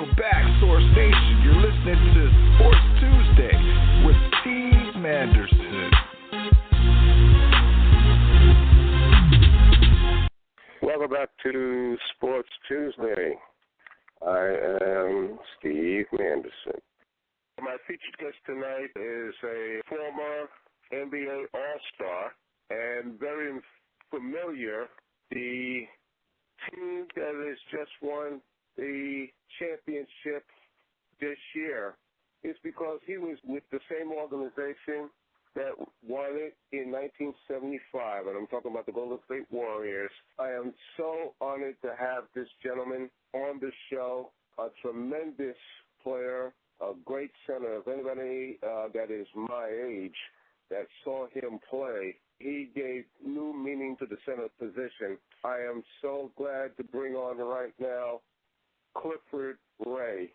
Welcome back, Source Nation. You're listening to Sports Tuesday with Steve Manderson. Welcome back to Sports Tuesday. I am Steve Manderson. My featured guest tonight is a former NBA All-Star and very familiar, the team that has just won the championship this year is because he was with the same organization that won it in 1975, and I'm talking about the Golden State Warriors. I am so honored to have this gentleman on the show, a tremendous player, a great center. If anybody that is my age that saw him play, he gave new meaning to the center position. I am so glad to bring on right now Clifford Ray.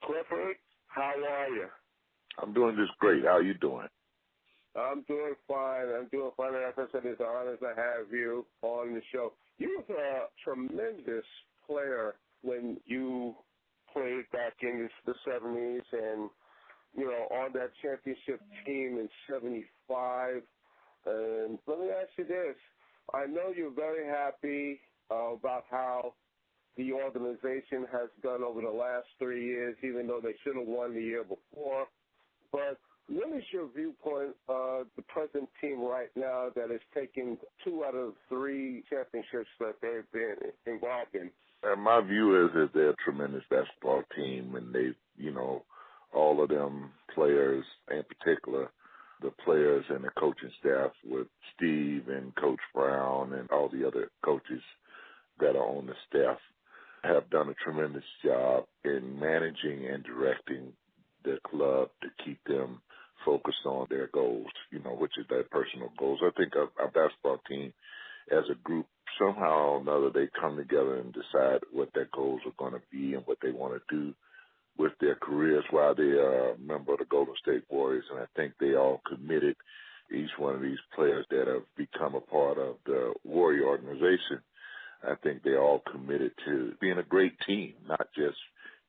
Clifford, how are you? I'm doing just great. How are you doing? I'm doing fine. And as I said, it's an honor to have you on the show. You was a tremendous player when you played back in the 70s and, you know, on that championship team in 75. And let me ask you this. I know you're very happy about how the organization has done over the last 3 years, even though they should have won the year before. But what is your viewpoint of the present team right now that is taking 2 out of 3 championships that they've been involved in? My view is that they're a tremendous basketball team, and they, you know, all of them players, in particular, the players and the coaching staff with Steve and Coach Brown and all the other coaches that are on the staff have done a tremendous job in managing and directing the club to keep them focused on their goals, you know, which is their personal goals. I think our basketball team as a group, somehow or another, they come together and decide what their goals are going to be and what they want to do with their careers while they are a member of the Golden State Warriors. And I think they all committed, each one of these players that have become a part of the Warrior organization, I think they all committed to being a great team, not just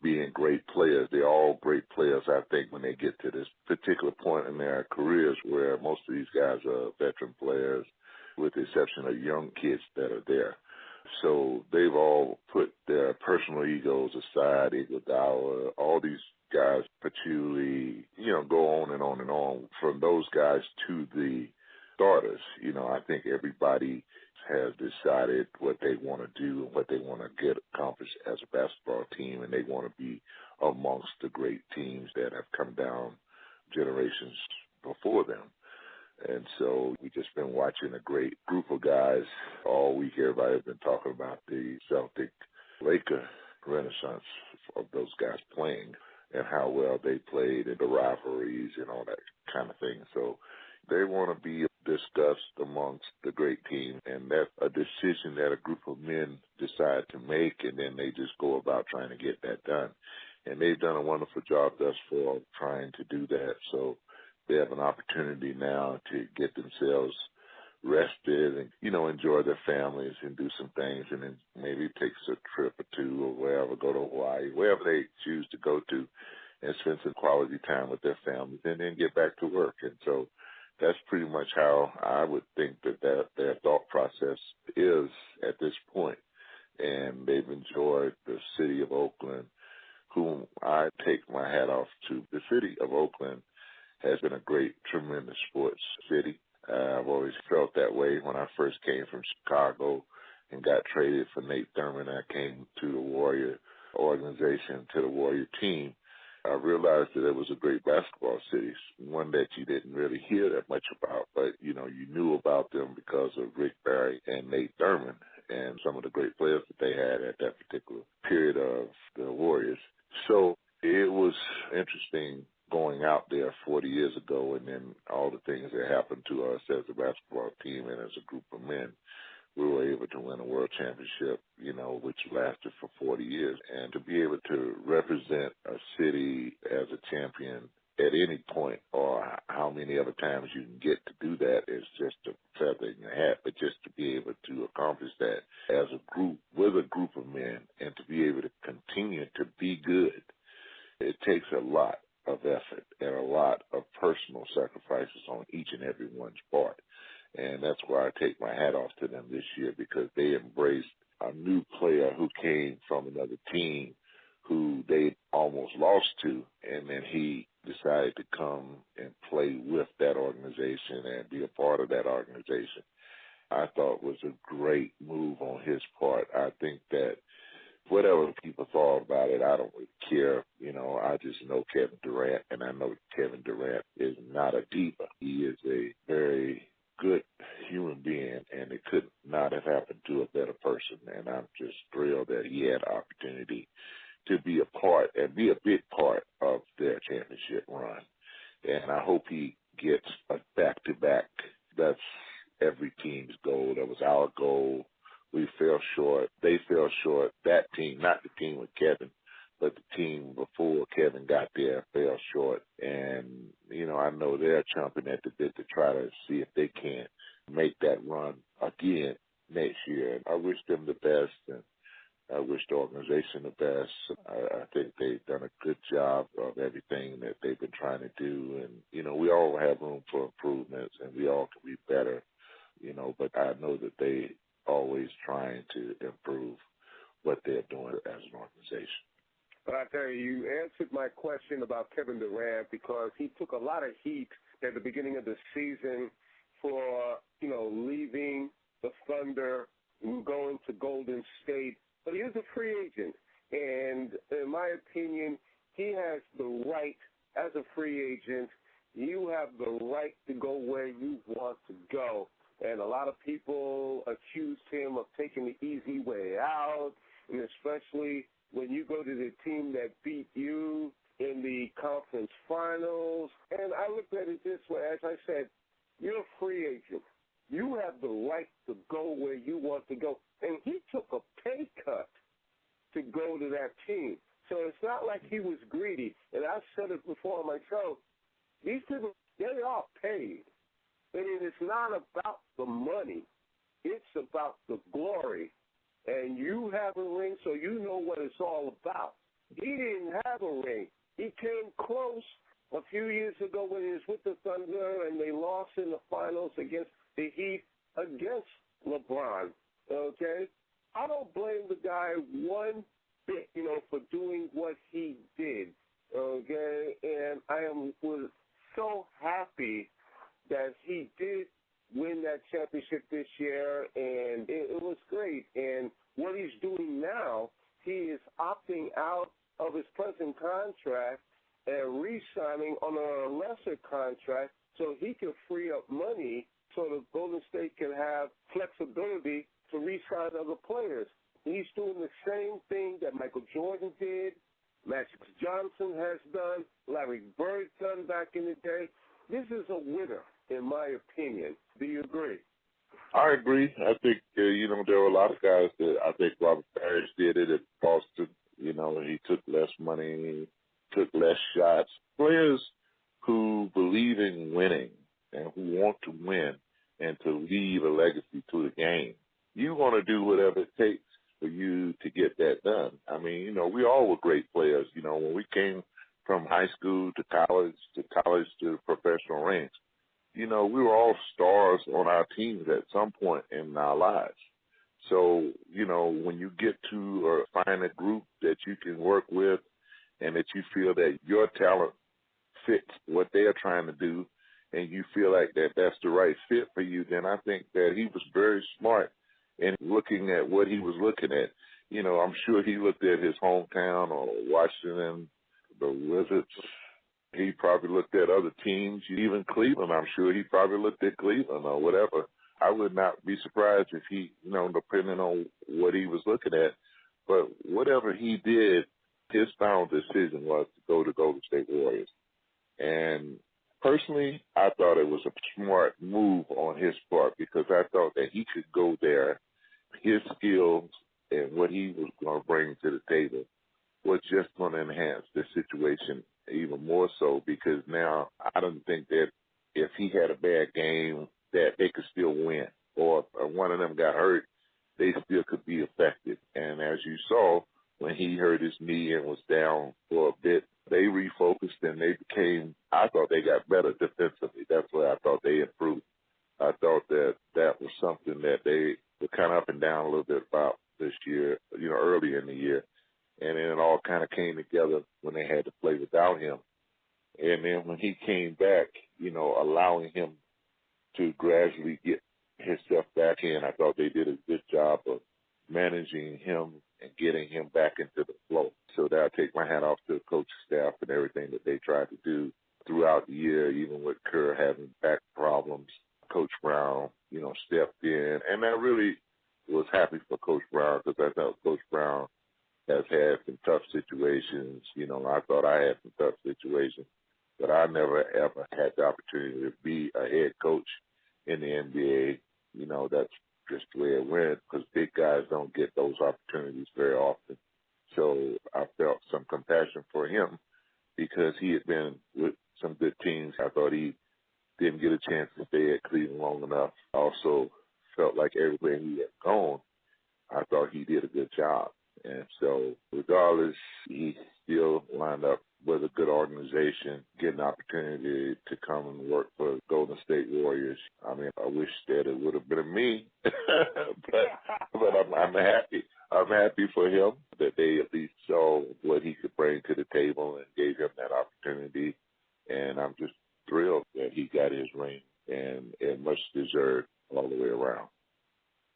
being great players. They're all great players, I think, when they get to this particular point in their careers where most of these guys are veteran players, with the exception of young kids that are there. So they've all put their personal egos aside, Iguodala, all these guys, Patchouli, you know, go on and on and on. From those guys to the starters, you know, I think everybody has decided what they want to do and what they want to get accomplished as a basketball team, and they want to be amongst the great teams that have come down generations before them. And so we just been watching a great group of guys all week. Everybody has been talking about the Celtic Laker renaissance of those guys playing and how well they played and the rivalries and all that kind of thing. So they want to be discussed amongst the great team, and that's a decision that a group of men decide to make, and then they just go about trying to get that done. And they've done a wonderful job thus far trying to do that. So they have an opportunity now to get themselves rested and, you know, enjoy their families and do some things, and then maybe take a trip or two or wherever, go to Hawaii, wherever they choose to go to, and spend some quality time with their families and then get back to work. And so that's pretty much how I would think that their thought process is at this point. And they've enjoyed the city of Oakland, whom I take my hat off to. The city of Oakland has been a great, tremendous sports city. I've always felt that way when I first came from Chicago and got traded for Nate Thurman. I came to the Warrior organization, to the Warrior team. I realized that it was a great basketball city, one that you didn't really hear that much about, but, you know, you knew about them because of Rick Barry and Nate Thurman and some of the great players that they had at that particular period of the Warriors. So it was interesting going out there 40 years ago, and then all the things that happened to us as a basketball team and as a group of men. We were able to win a world championship, you know, which lasted for 40 years. And to be able to represent a city as a champion at any point, or how many other times you can get to do that, is just a feather in your hat. But just to be able to accomplish that as a group, with a group of men, and to be able to continue to be on each and every one's part. And that's why I take my hat off to them this year, because they embraced a new player who came from another team who they almost lost to, and then he decided to come and play with that organization and be a part of that organization. I thought was a great move on his part. I think that whatever people thought about it, I don't really care. I just know Kevin Durant, and I know Kevin Durant is not a diva. He is a very good human being, and it could not have happened to a better person. And I'm just thrilled that he had the opportunity to be a part and be a big part of their championship run. And I hope he gets a back-to-back. That's every team's goal. That was our goal. We fell short. They fell short. That team, not the team with Kevin, but the team before Kevin got there fell short. And, I know they're chomping at the bit to try to see if they can make that run again next year. And I wish them the best, and I wish the organization the best. I think they've done a good job of everything that they've been trying to do. And, we all have room for improvements, and we all can be better, but I know that they always trying to improve what they're doing as an organization. But I tell you answered my question about Kevin Durant, because he took a lot of heat at the beginning of the season for, leaving the Thunder and going to Golden State. But he is a free agent, and in my opinion, he has the right, as a free agent, you have the right to go where you want to go. And a lot of people accused him of taking the easy way out, and especially when you go to the team that beat you in the conference finals. And I looked at it this way. As I said, you're a free agent. You have the right to go where you want to go. And he took a pay cut to go to that team. So it's not like he was greedy. And I've said it before on my show, these people, they are paid. I mean, it's not about the money. It's about the glory. And you have a ring, so you know what it's all about. He didn't have a ring. He came close a few years ago when he was with the Thunder, and they lost in the finals against the Heat, against LeBron, okay? I don't blame the guy one bit, for doing what he did, okay? And I was so happy that he did win that championship this year, and it was great. And what he's doing now, he is opting out of his present contract and re-signing on a lesser contract so he can free up money so the Golden State can have flexibility to re-sign other players. He's doing the same thing that Michael Jordan did, Magic Johnson has done, Larry Bird done back in the day. This is a winner, in my opinion. Do you agree? I agree. I think, there were a lot of guys that I think Robert Parrish did it at Boston. He took less money, took less shots. Players who believe in winning and who want to win and to leave a legacy to the game, you want to do whatever it takes for you to get that done. I mean, we all were great players. When we came from high school to college to professional ranks, we were all stars on our teams at some point in our lives. So, when you get to or find a group that you can work with and that you feel that your talent fits what they're trying to do and you feel like that's the right fit for you, then I think that he was very smart in looking at what he was looking at. I'm sure he looked at his hometown or Washington, the Wizards. He probably looked at other teams, even Cleveland. I'm sure he probably looked at Cleveland or whatever. I would not be surprised if he, depending on what he was looking at. But whatever he did, his final decision was to go to Golden State Warriors. And personally, I thought it was a smart move on his part because I thought that he could go there, his skills and what he was going to bring to the table was just going to enhance the situation even more so, because now I don't think that if he had a bad game that they could still win, or if one of them got hurt, they still could be affected. And as you saw, when he hurt his knee and was down for a bit. They refocused and they became, I thought they got better defensively. That's where I thought they improved. I thought that that was something that they were kind of up and down a little bit about this year, early in the year. And then it all kind of came together when they had to play without him. And then when he came back, allowing him to gradually get himself back in, I thought they did a good job of managing him and getting him back into the flow. So that I take my hat off to the coaching staff and everything that they tried to do throughout the year, even with Kerr having back problems. Coach Brown, stepped in. And I really was happy for Coach Brown because I thought Coach Brown has had some tough situations. I thought I had some tough situations, but I never, ever had the opportunity to be a head coach in the NBA. That's just the way it went because big guys don't get those opportunities very often. So I felt some compassion for him because he had been with some good teams. I thought he didn't get a chance to stay at Cleveland long enough. I also felt like everywhere he had gone, I thought he did a good job. And so regardless, he still lined up with a good organization, get an opportunity to come and work for Golden State Warriors. I mean, I wish that it would have been me, but I'm happy. I'm happy for him that they at least saw what he could bring to the table and gave him that opportunity. And I'm just thrilled that he got his ring and much deserved all the way around.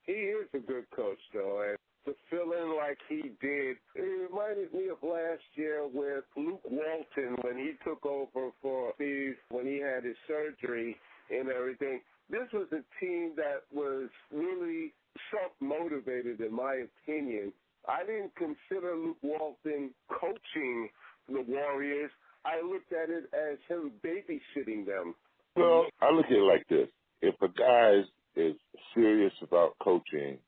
He is a good coach, though, and to fill in like he did, it reminded me of last year with Luke Walton when he took over for Steve when he had his surgery and everything. This was a team that was really self-motivated, in my opinion. I didn't consider Luke Walton coaching the Warriors. I looked at it as him babysitting them. Well, I look at it like this. If a guy is serious about coaching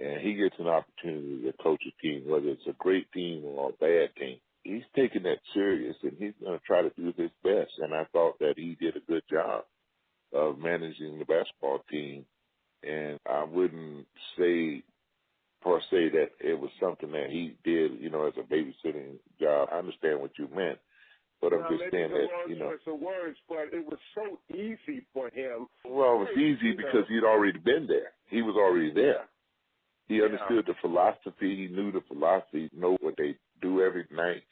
and he gets an opportunity to coach a team, whether it's a great team or a bad team, he's taking that serious and he's going to try to do his best. And I thought that he did a good job of managing the basketball team. And I wouldn't say per se that it was something that he did, as a babysitting job. I understand what you meant. But I'm just saying that, words, but it was so easy for him. Well, it was easy because he'd already been there. He was already there. He understood the philosophy. He knew the philosophy, know what they do every night.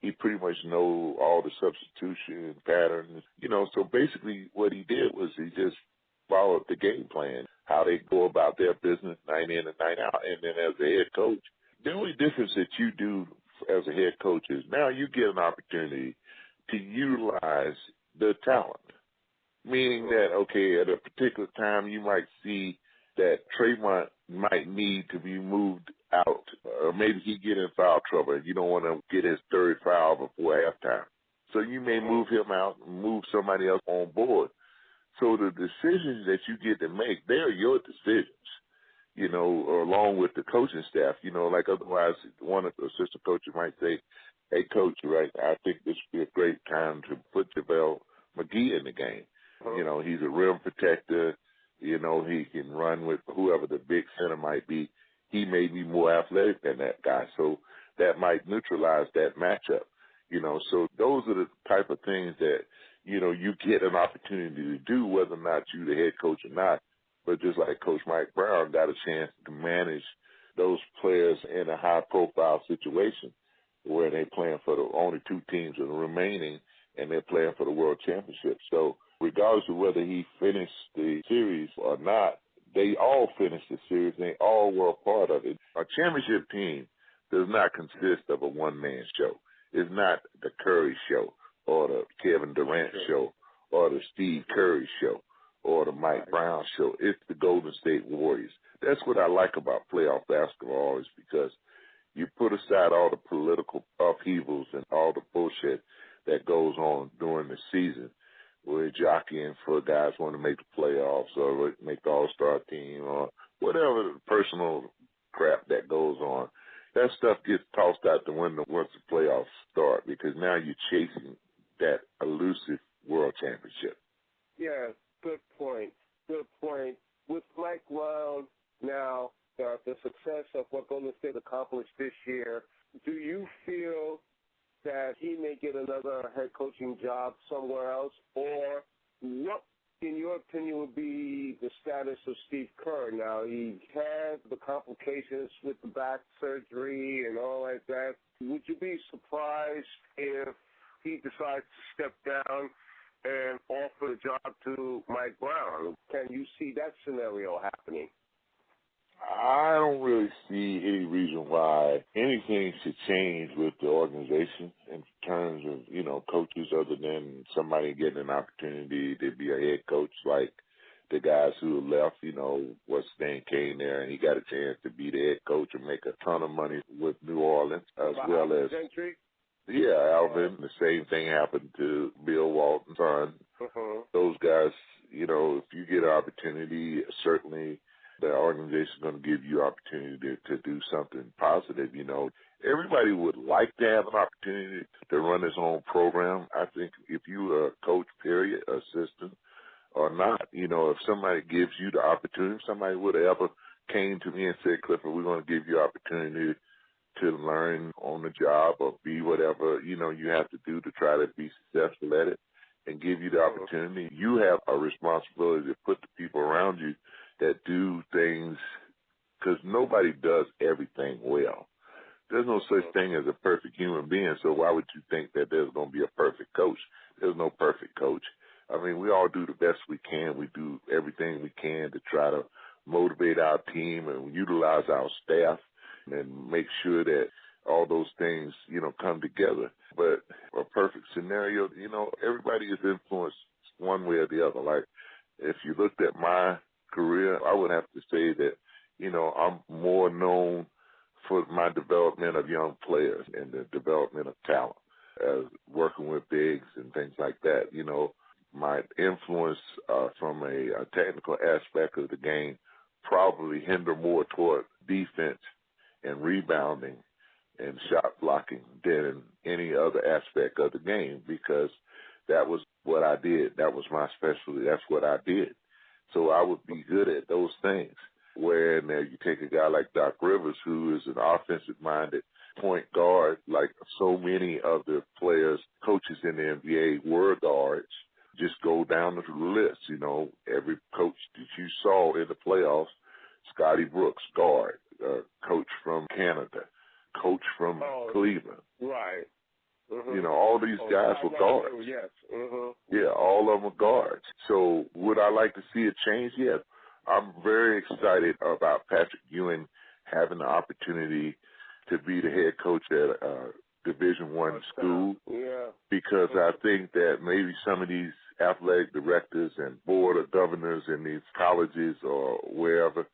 He pretty much know all the substitution patterns. So basically what he did was he just followed the game plan, how they go about their business night in and night out. And then as a head coach, the only difference that you do as a head coach is now you get an opportunity to utilize the talent, meaning that, okay, at a particular time you might see that Trayvon might need to be moved out, or maybe he get in foul trouble and you don't want to get his third foul before halftime. So you may move him out and move somebody else on board. So the decisions that you get to make, they're your decisions, along with the coaching staff, like otherwise one of the assistant coaches might say, hey, coach, right, I think this would be a great time to put JaVale McGee in the game. He's a rim protector. He can run with whoever the big center might be. He may be more athletic than that guy, so that might neutralize that matchup. So those are the type of things that, you get an opportunity to do, whether or not you're the head coach or not. But just like Coach Mike Brown got a chance to manage those players in a high-profile situation where they're playing for the only two teams that are remaining, and they're playing for the World Championship. So regardless of whether he finished the series or not, they all finished the series, and they all were a part of it. A championship team does not consist of a one-man show. It's not the Curry show or the Kevin Durant show or the Steve Curry show or the Mike Brown show. It's the Golden State Warriors. That's what I like about playoff basketball is because you put aside all the political upheavals and all the bullshit that goes on during the season. We're jockeying for guys who want to make the playoffs or make the all-star team or whatever the personal crap that goes on. That stuff gets tossed out the window once the playoffs start because now you're chasing that elusive world championship. Yeah, good point. Good point. With Mike Brown now the success of what Golden State accomplished this year, do you feel that he may get another head coaching job somewhere else, or what, in your opinion, would be the status of Steve Kerr? Now, he had the complications with the back surgery and all like that. Would you be surprised if he decides to step down and offer a job to Mike Brown? Can you see that scenario happening? I don't really see any reason why anything should change with the organization in terms of, coaches, other than somebody getting an opportunity to be a head coach, like the guys who left, what's his name came there and he got a chance to be the head coach and make a ton of money with New Orleans, as well as Gentry? Yeah, Alvin. The same thing happened to Bill Walton's son. Those guys, if you get an opportunity, certainly the organization is going to give you opportunity to do something positive. Everybody would like to have an opportunity to run his own program. I think if you are a coach, period, assistant, or not, if somebody gives you the opportunity, if somebody would have ever came to me and said, Clifford, we're going to give you opportunity to learn on the job or be whatever, you have to do to try to be successful at it and give you the opportunity. You have a responsibility to put the people around you that do things, because nobody does everything well. There's no such thing as a perfect human being, so why would you think that there's going to be a perfect coach? There's no perfect coach. I mean, we all do the best we can. We do everything we can to try to motivate our team and utilize our staff and make sure that all those things, come together. But a perfect scenario, everybody is influenced one way or the other. Like, if you looked at my career, I would have to say that, I'm more known for my development of young players and the development of talent, as working with bigs and things like that. My influence from a technical aspect of the game probably hinder more toward defense and rebounding and shot blocking than any other aspect of the game, because that was what I did. That was my specialty. That's what I did. So I would be good at those things. Where now you take a guy like Doc Rivers, who is an offensive-minded point guard, like so many of the players, coaches in the NBA were guards. Just go down the list, every coach that you saw in the playoffs, Scotty Brooks, guard, coach from Canada, coach from Cleveland. Right. All these guys were guards. Yes. Yeah, all of them are guards. So would I like to see a change? Yes. I'm very excited about Patrick Ewing having the opportunity to be the head coach at a Division I school, because I think that maybe some of these athletic directors and board of governors in these colleges or wherever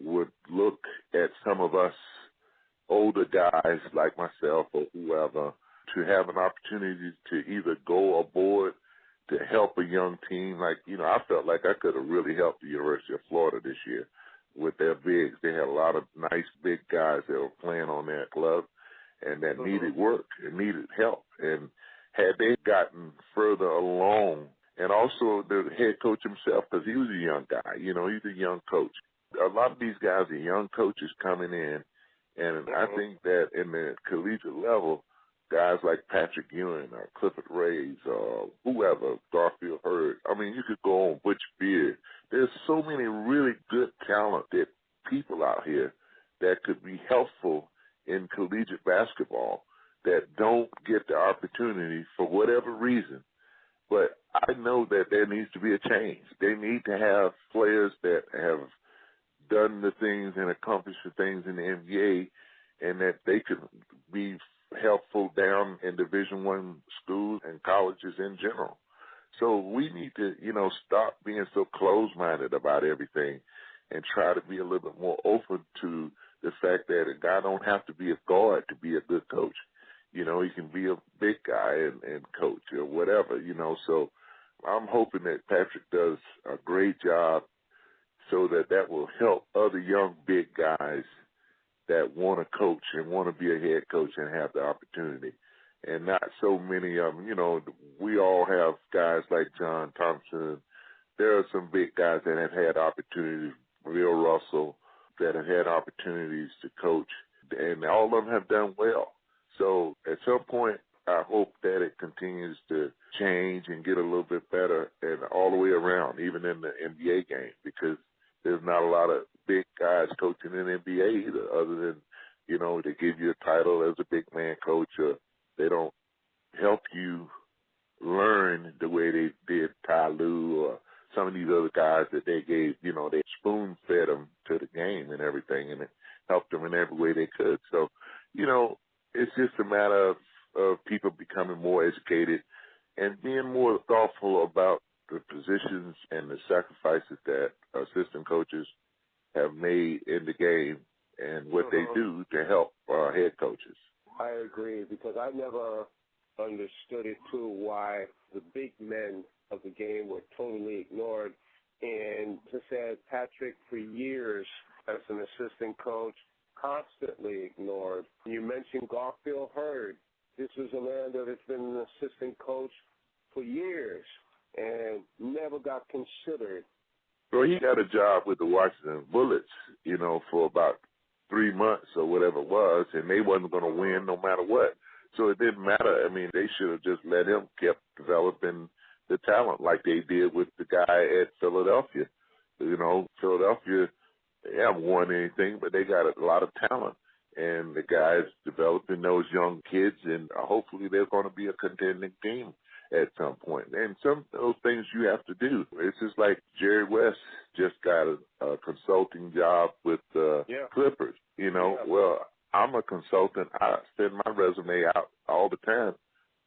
would look at some of us older guys like myself or whoever to have an opportunity to either go aboard to help a young team. Like, I felt like I could have really helped the University of Florida this year with their bigs. They had a lot of nice big guys that were playing on that club and that needed work and needed help. And had they gotten further along, and also the head coach himself, because he was a young guy, he's a young coach. A lot of these guys are young coaches coming in, and I think that in the collegiate level, guys like Patrick Ewing or Clifford Rays or whoever, Garfield Hurd, I mean, you could go on Butch Beard. There's so many really good, talented people out here that could be helpful in collegiate basketball that don't get the opportunity for whatever reason. But I know that there needs to be a change. They need to have players that have done the things and accomplished the things in the NBA, and that they could be helpful down in Division I schools and colleges in general. So we need to, stop being so closed-minded about everything and try to be a little bit more open to the fact that a guy don't have to be a guard to be a good coach. He can be a big guy and coach or whatever, So I'm hoping that Patrick does a great job so that will help other young big guys that want to coach and want to be a head coach and have the opportunity. And not so many of them, we all have guys like John Thompson. There are some big guys that have had opportunities, Bill Russell, that have had opportunities to coach, and all of them have done well. So at some point, I hope that it continues to change and get a little bit better and all the way around, even in the NBA game, because there's not a lot of big guys coaching in the NBA either, other than, they give you a title as a big man coach, or they don't help you learn the way they did Ty Lue or some of these other guys that they gave, they spoon-fed them to the game and everything, and it helped them in every way they could. So, it's just a matter of people becoming more educated and being more thoughtful about the positions and the sacrifices that assistant coaches have made in the game and what they do to help head coaches. I agree, because I never understood it, too, why the big men of the game were totally ignored. And just as Patrick, for years as an assistant coach, constantly ignored. You mentioned Garfield Hurd. This is a man that has been an assistant coach for years and never got considered. Well, he got a job with the Washington Bullets, for about 3 months or whatever it was, and they wasn't going to win no matter what. So it didn't matter. I mean, they should have just let him keep developing the talent like they did with the guy at Philadelphia. Philadelphia, they haven't won anything, but they got a lot of talent. And the guys developing those young kids, and hopefully they're going to be a contending team at some point. And some of those things you have to do. It's just like Jerry West just got a consulting job with Clifford. Well, I'm a consultant. I send my resume out all the time,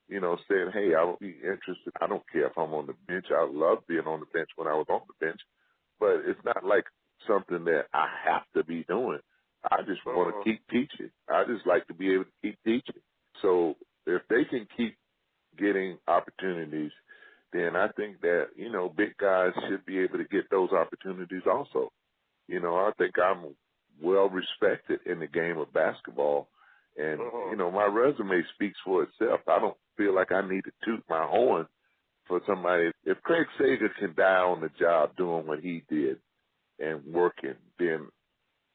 saying, hey, I would be interested. I don't care if I'm on the bench. I love being on the bench when I was on the bench. But it's not like something that I have to be doing. I just want to keep teaching. I just like to be able to keep teaching. So if they can keep getting opportunities, then I think that, big guys should be able to get those opportunities also. I think I'm well respected in the game of basketball. And, my resume speaks for itself. I don't feel like I need to toot my horn for somebody. If Craig Sager can die on the job doing what he did and working, then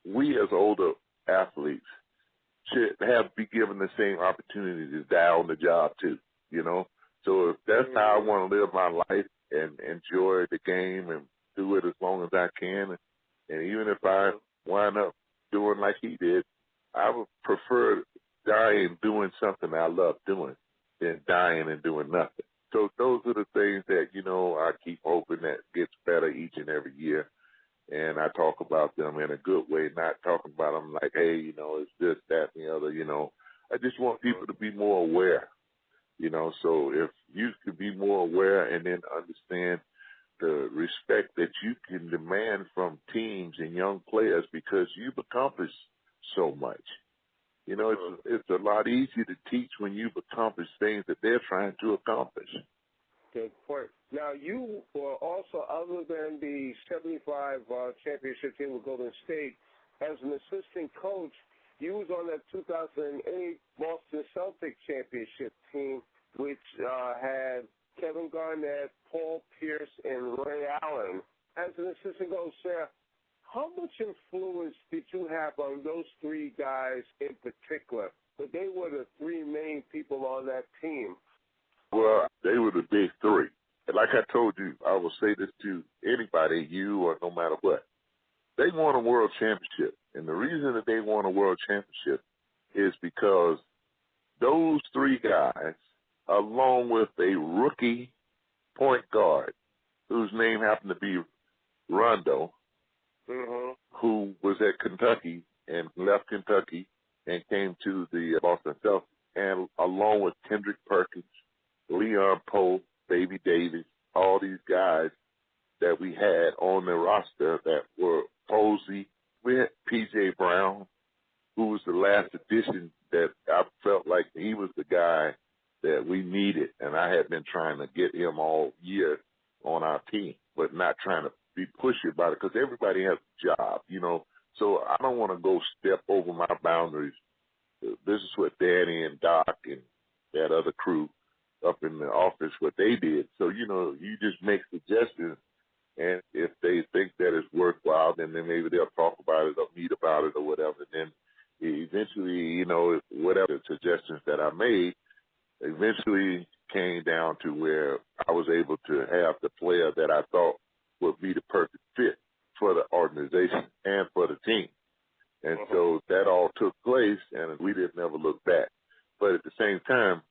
we as older athletes should be given the same opportunity to die on the job too, So if that's how I want to live my life and enjoy the game and do it as long as I can, and even if I wind up doing like he did, I would prefer dying doing something I love doing than dying and doing nothing. So those are the things that, I keep hoping that gets better each and every year. And I talk about them in a good way, not talking about them like, hey, it's this, that, and the other, I just want people to be more aware, So if you could be more aware and then understand the respect that you can demand from teams and young players because you've accomplished so much. It's a lot easier to teach when you've accomplished things that they're trying to accomplish. Good point. Now, you were also, other than the 75 championship team with Golden State, as an assistant coach, you was on that 2008 Boston Celtics championship team, which had Kevin Garnett, Paul Pierce, and Ray Allen. As an assistant coach, Sarah, how much influence did you have on those three guys in particular? But they were the three main people on that team. Well, they were the big three. And like I told you, I will say this to anybody, you or no matter what. They won a world championship. And the reason that they won a world championship is because those three guys, along with a rookie point guard whose name happened to be Rondo, who was at Kentucky and left Kentucky and came to the Boston Celtics, and along with Kendrick Perkins, Leon Pope, Baby Davis, all these guys that we had on the roster that were Posey. We had P.J. Brown, who was the last addition that I felt like he was the guy that we needed, and I had been trying to get him all year on our team, but not trying to be pushy about it because everybody has a job, So I don't want to go step over my boundaries. This is what Danny and Doc and that other crew up in the office, what they did. So, you just make suggestions And if they think that it's worthwhile, then maybe they'll talk about it or meet about it or whatever. Then eventually, whatever suggestions that I made eventually came down to where I was able to have the player that I thought would be the perfect fit for the organization and for the team. And so that all took place, and we didn't ever look back. But at the same time,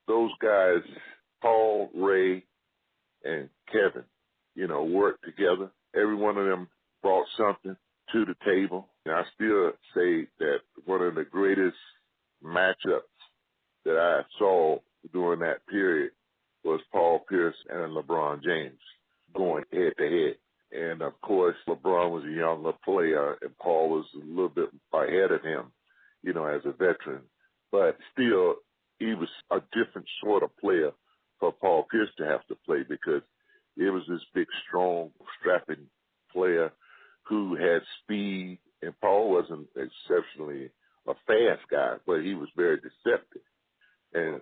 those guys, Paul, Ray, and Kevin, worked together. Every one of them brought something to the table. And I still say that one of the greatest matchups that I saw during that period was Paul Pierce and LeBron James going head-to-head. And, of course, LeBron was a younger player, and Paul was a little bit ahead of him, as a veteran. But still, he was a different sort of player for Paul Pierce to have to play because it was this big, strong, strapping player who had speed, and Paul wasn't exceptionally a fast guy, but he was very deceptive. And,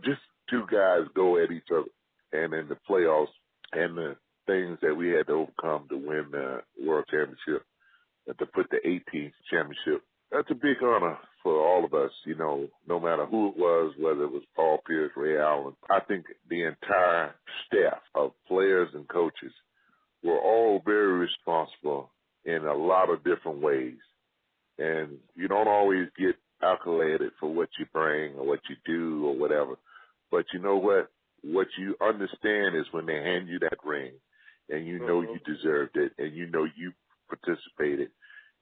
just two guys go at each other. And in the playoffs and the things that we had to overcome to win the World Championship and to put the 18th championship, that's a big honor for all of us, no matter who it was, whether it was Paul Pierce, Ray Allen. I think the entire staff of players and coaches were all very responsible in a lot of different ways. And you don't always get accoladed for what you bring or what you do or whatever. But you know what? What you understand is when they hand you that ring and you know you deserved it and you know you participated.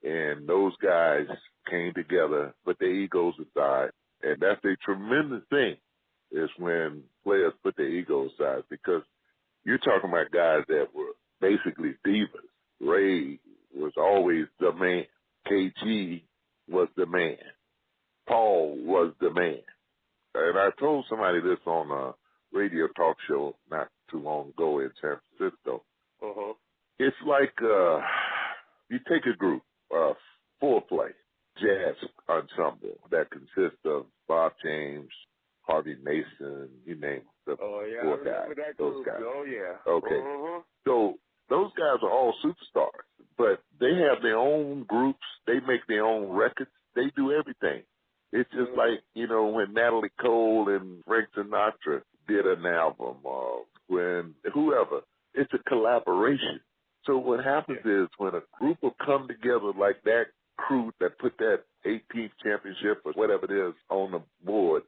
And those guys came together, put their egos aside. And that's a tremendous thing is when players put their egos aside because you're talking about guys that were basically divas. Ray was always the man. KG was the man. Paul was the man. And I told somebody this on a radio talk show not too long ago in San Francisco. It's like you take a group, four-play jazz ensemble that consists of Bob James, Harvey Mason, you name the four guys. Those guys. Oh, yeah. Okay. So those guys are all superstars, but they have their own groups. They make their own records. They do everything. It's just like, when Natalie Cole and Frank Sinatra did an album, or when whoever, it's a collaboration. So what happens is when a group will come together like that crew that put that 18th championship or whatever it is on the board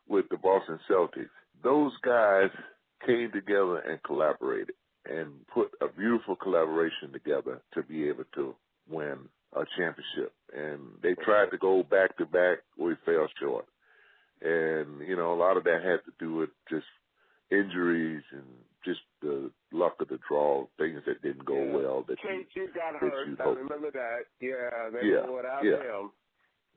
with the Boston Celtics, those guys came together and collaborated and put a beautiful collaboration together to be able to win a championship. And they tried to go back-to-back. We fell short. And, a lot of that had to do with just injuries and just the luck of the draw, things that didn't go well. KG got hurt. I remember that. Yeah, they were without him.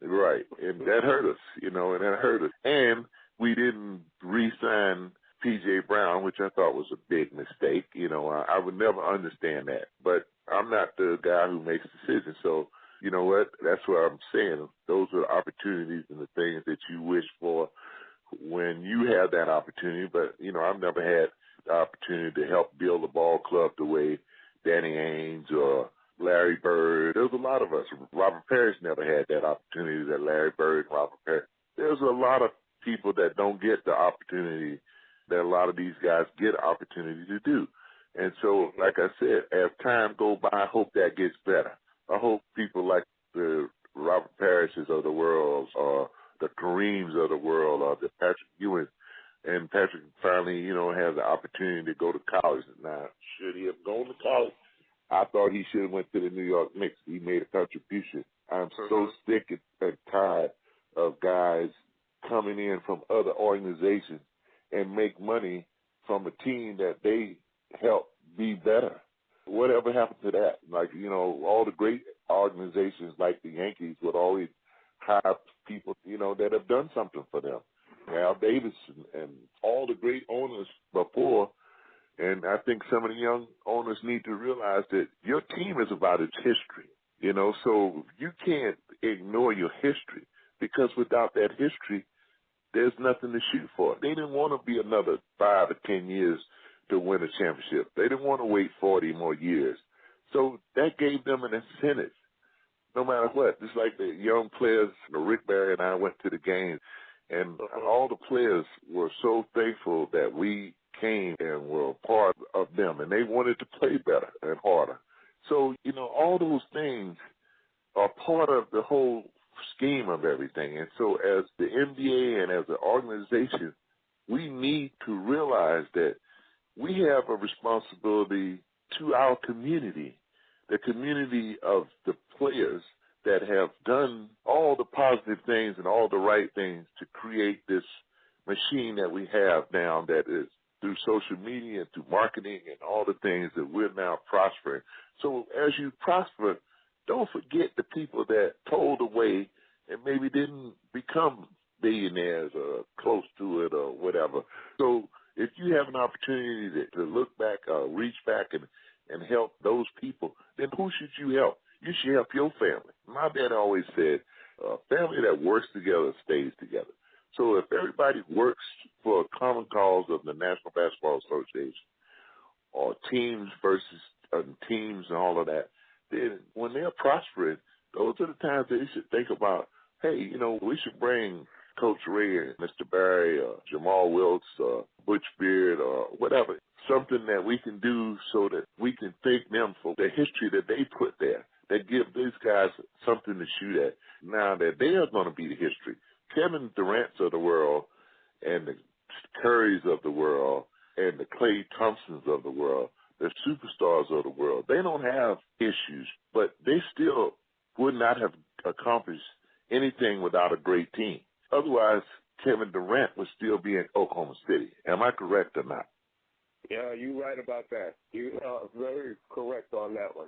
Right. And that hurt us, And we didn't re-sign P.J. Brown, which I thought was a big mistake. I would never understand that. But I'm not the guy who makes decisions. So, you know what? That's what I'm saying. Those are the opportunities and the things that you wish for when you have that opportunity. But, I've never had the opportunity to help build a ball club the way Danny Ainge or Larry Bird. There's a lot of us. Robert Parrish never had that opportunity that Larry Bird and Robert Parrish. There's a lot of people that don't get the opportunity that a lot of these guys get an opportunity to do. And so, like I said, as time goes by, I hope that gets better. I hope people like the Robert Parishes of the world or the Kareems of the world or the Patrick Ewing, and Patrick finally, has the opportunity to go to college. Now, should he have gone to college? I thought he should have went to the New York Knicks. He made a contribution. I'm so sick and tired of guys coming in from other organizations and make money from a team that they help be better. Whatever happened to that? Like, all the great organizations like the Yankees would always hire people, that have done something for them. Al Davis and all the great owners before. And I think some of the young owners need to realize that your team is about its history, so you can't ignore your history because without that history, there's nothing to shoot for. They didn't want to be another 5 or 10 years to win a championship. They didn't want to wait 40 more years. So that gave them an incentive, no matter what. Just like the young players, Rick Barry and I went to the game, and all the players were so thankful that we came and were a part of them, and they wanted to play better and harder. So, all those things are part of the whole scheme of everything. And so as the NBA and as an organization, we need to realize that we have a responsibility to our community, the community of the players that have done all the positive things and all the right things to create this machine that we have now that is through social media and through marketing and all the things that we're now prospering. So as you prosper, don't forget the people that told the way and maybe didn't become billionaires or close to it or whatever. So if you have an opportunity to look back, reach back and help those people, then who should you help? You should help your family. My dad always said, a family that works together stays together. So if everybody works for a common cause of the National Basketball Association or teams versus teams and all of that, then when they're prospering, those are the times they should think about, hey, we should bring Coach Ray and Mr. Barry or Jamal Wilkes or Butch Beard or whatever, something that we can do so that we can thank them for the history that they put there, that give these guys something to shoot at now that they are going to be the history. Kevin Durant's of the world and the Currys of the world and the Klay Thompsons of the world, the superstars of the world, they don't have issues, but they still would not have accomplished anything without a great team. Otherwise, Kevin Durant would still be in Oklahoma City. Am I correct or not? Yeah, you're right about that. You are very correct on that one.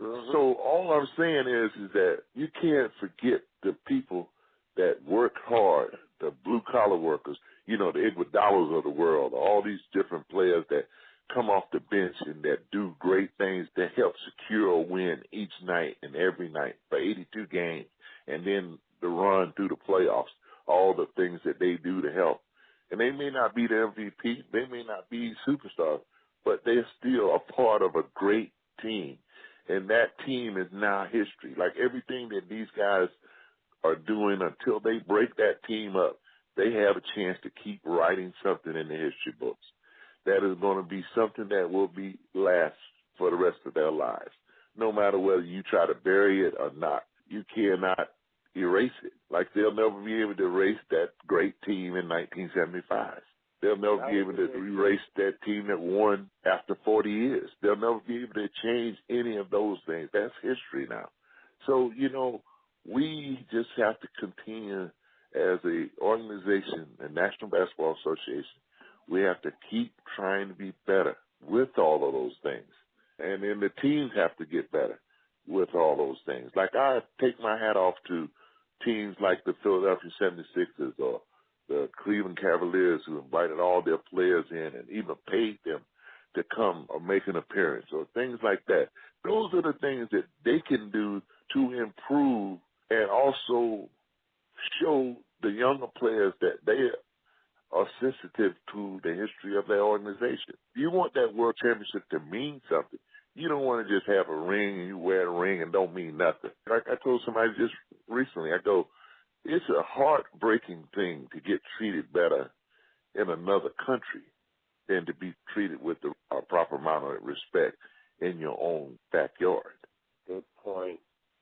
Mm-hmm. So all I'm saying is that you can't forget the people that work hard, the blue-collar workers, the Iguodalas of the world, all these different players that come off the bench and that do great things that help secure a win each night and every night for 82 games, and then the run through the playoffs, all the things that they do to help. And they may not be the MVP, they may not be superstars, but they're still a part of a great team. And that team is now history. Like everything that these guys are doing until they break that team up, they have a chance to keep writing something in the history books. That is going to be something that will be last for the rest of their lives. No matter whether you try to bury it or not, you cannot erase it. Like they'll never be able to erase that great team in 1975. They'll never be able to erase that team that won after 40 years. They'll never be able to change any of those things. That's history now. So, we just have to continue as an organization, the National Basketball Association. We have to keep trying to be better with all of those things. And then the teams have to get better with all those things. Like I take my hat off to teams like the Philadelphia 76ers or the Cleveland Cavaliers who invited all their players in and even paid them to come or make an appearance or things like that. Those are the things that they can do to improve and also show the younger players that they are sensitive to the history of their organization. You want that world championship to mean something. You don't want to just have a ring and you wear a ring and don't mean nothing. Like I told somebody just recently, I go, it's a heartbreaking thing to get treated better in another country than to be treated with the proper amount of respect in your own backyard. Good point.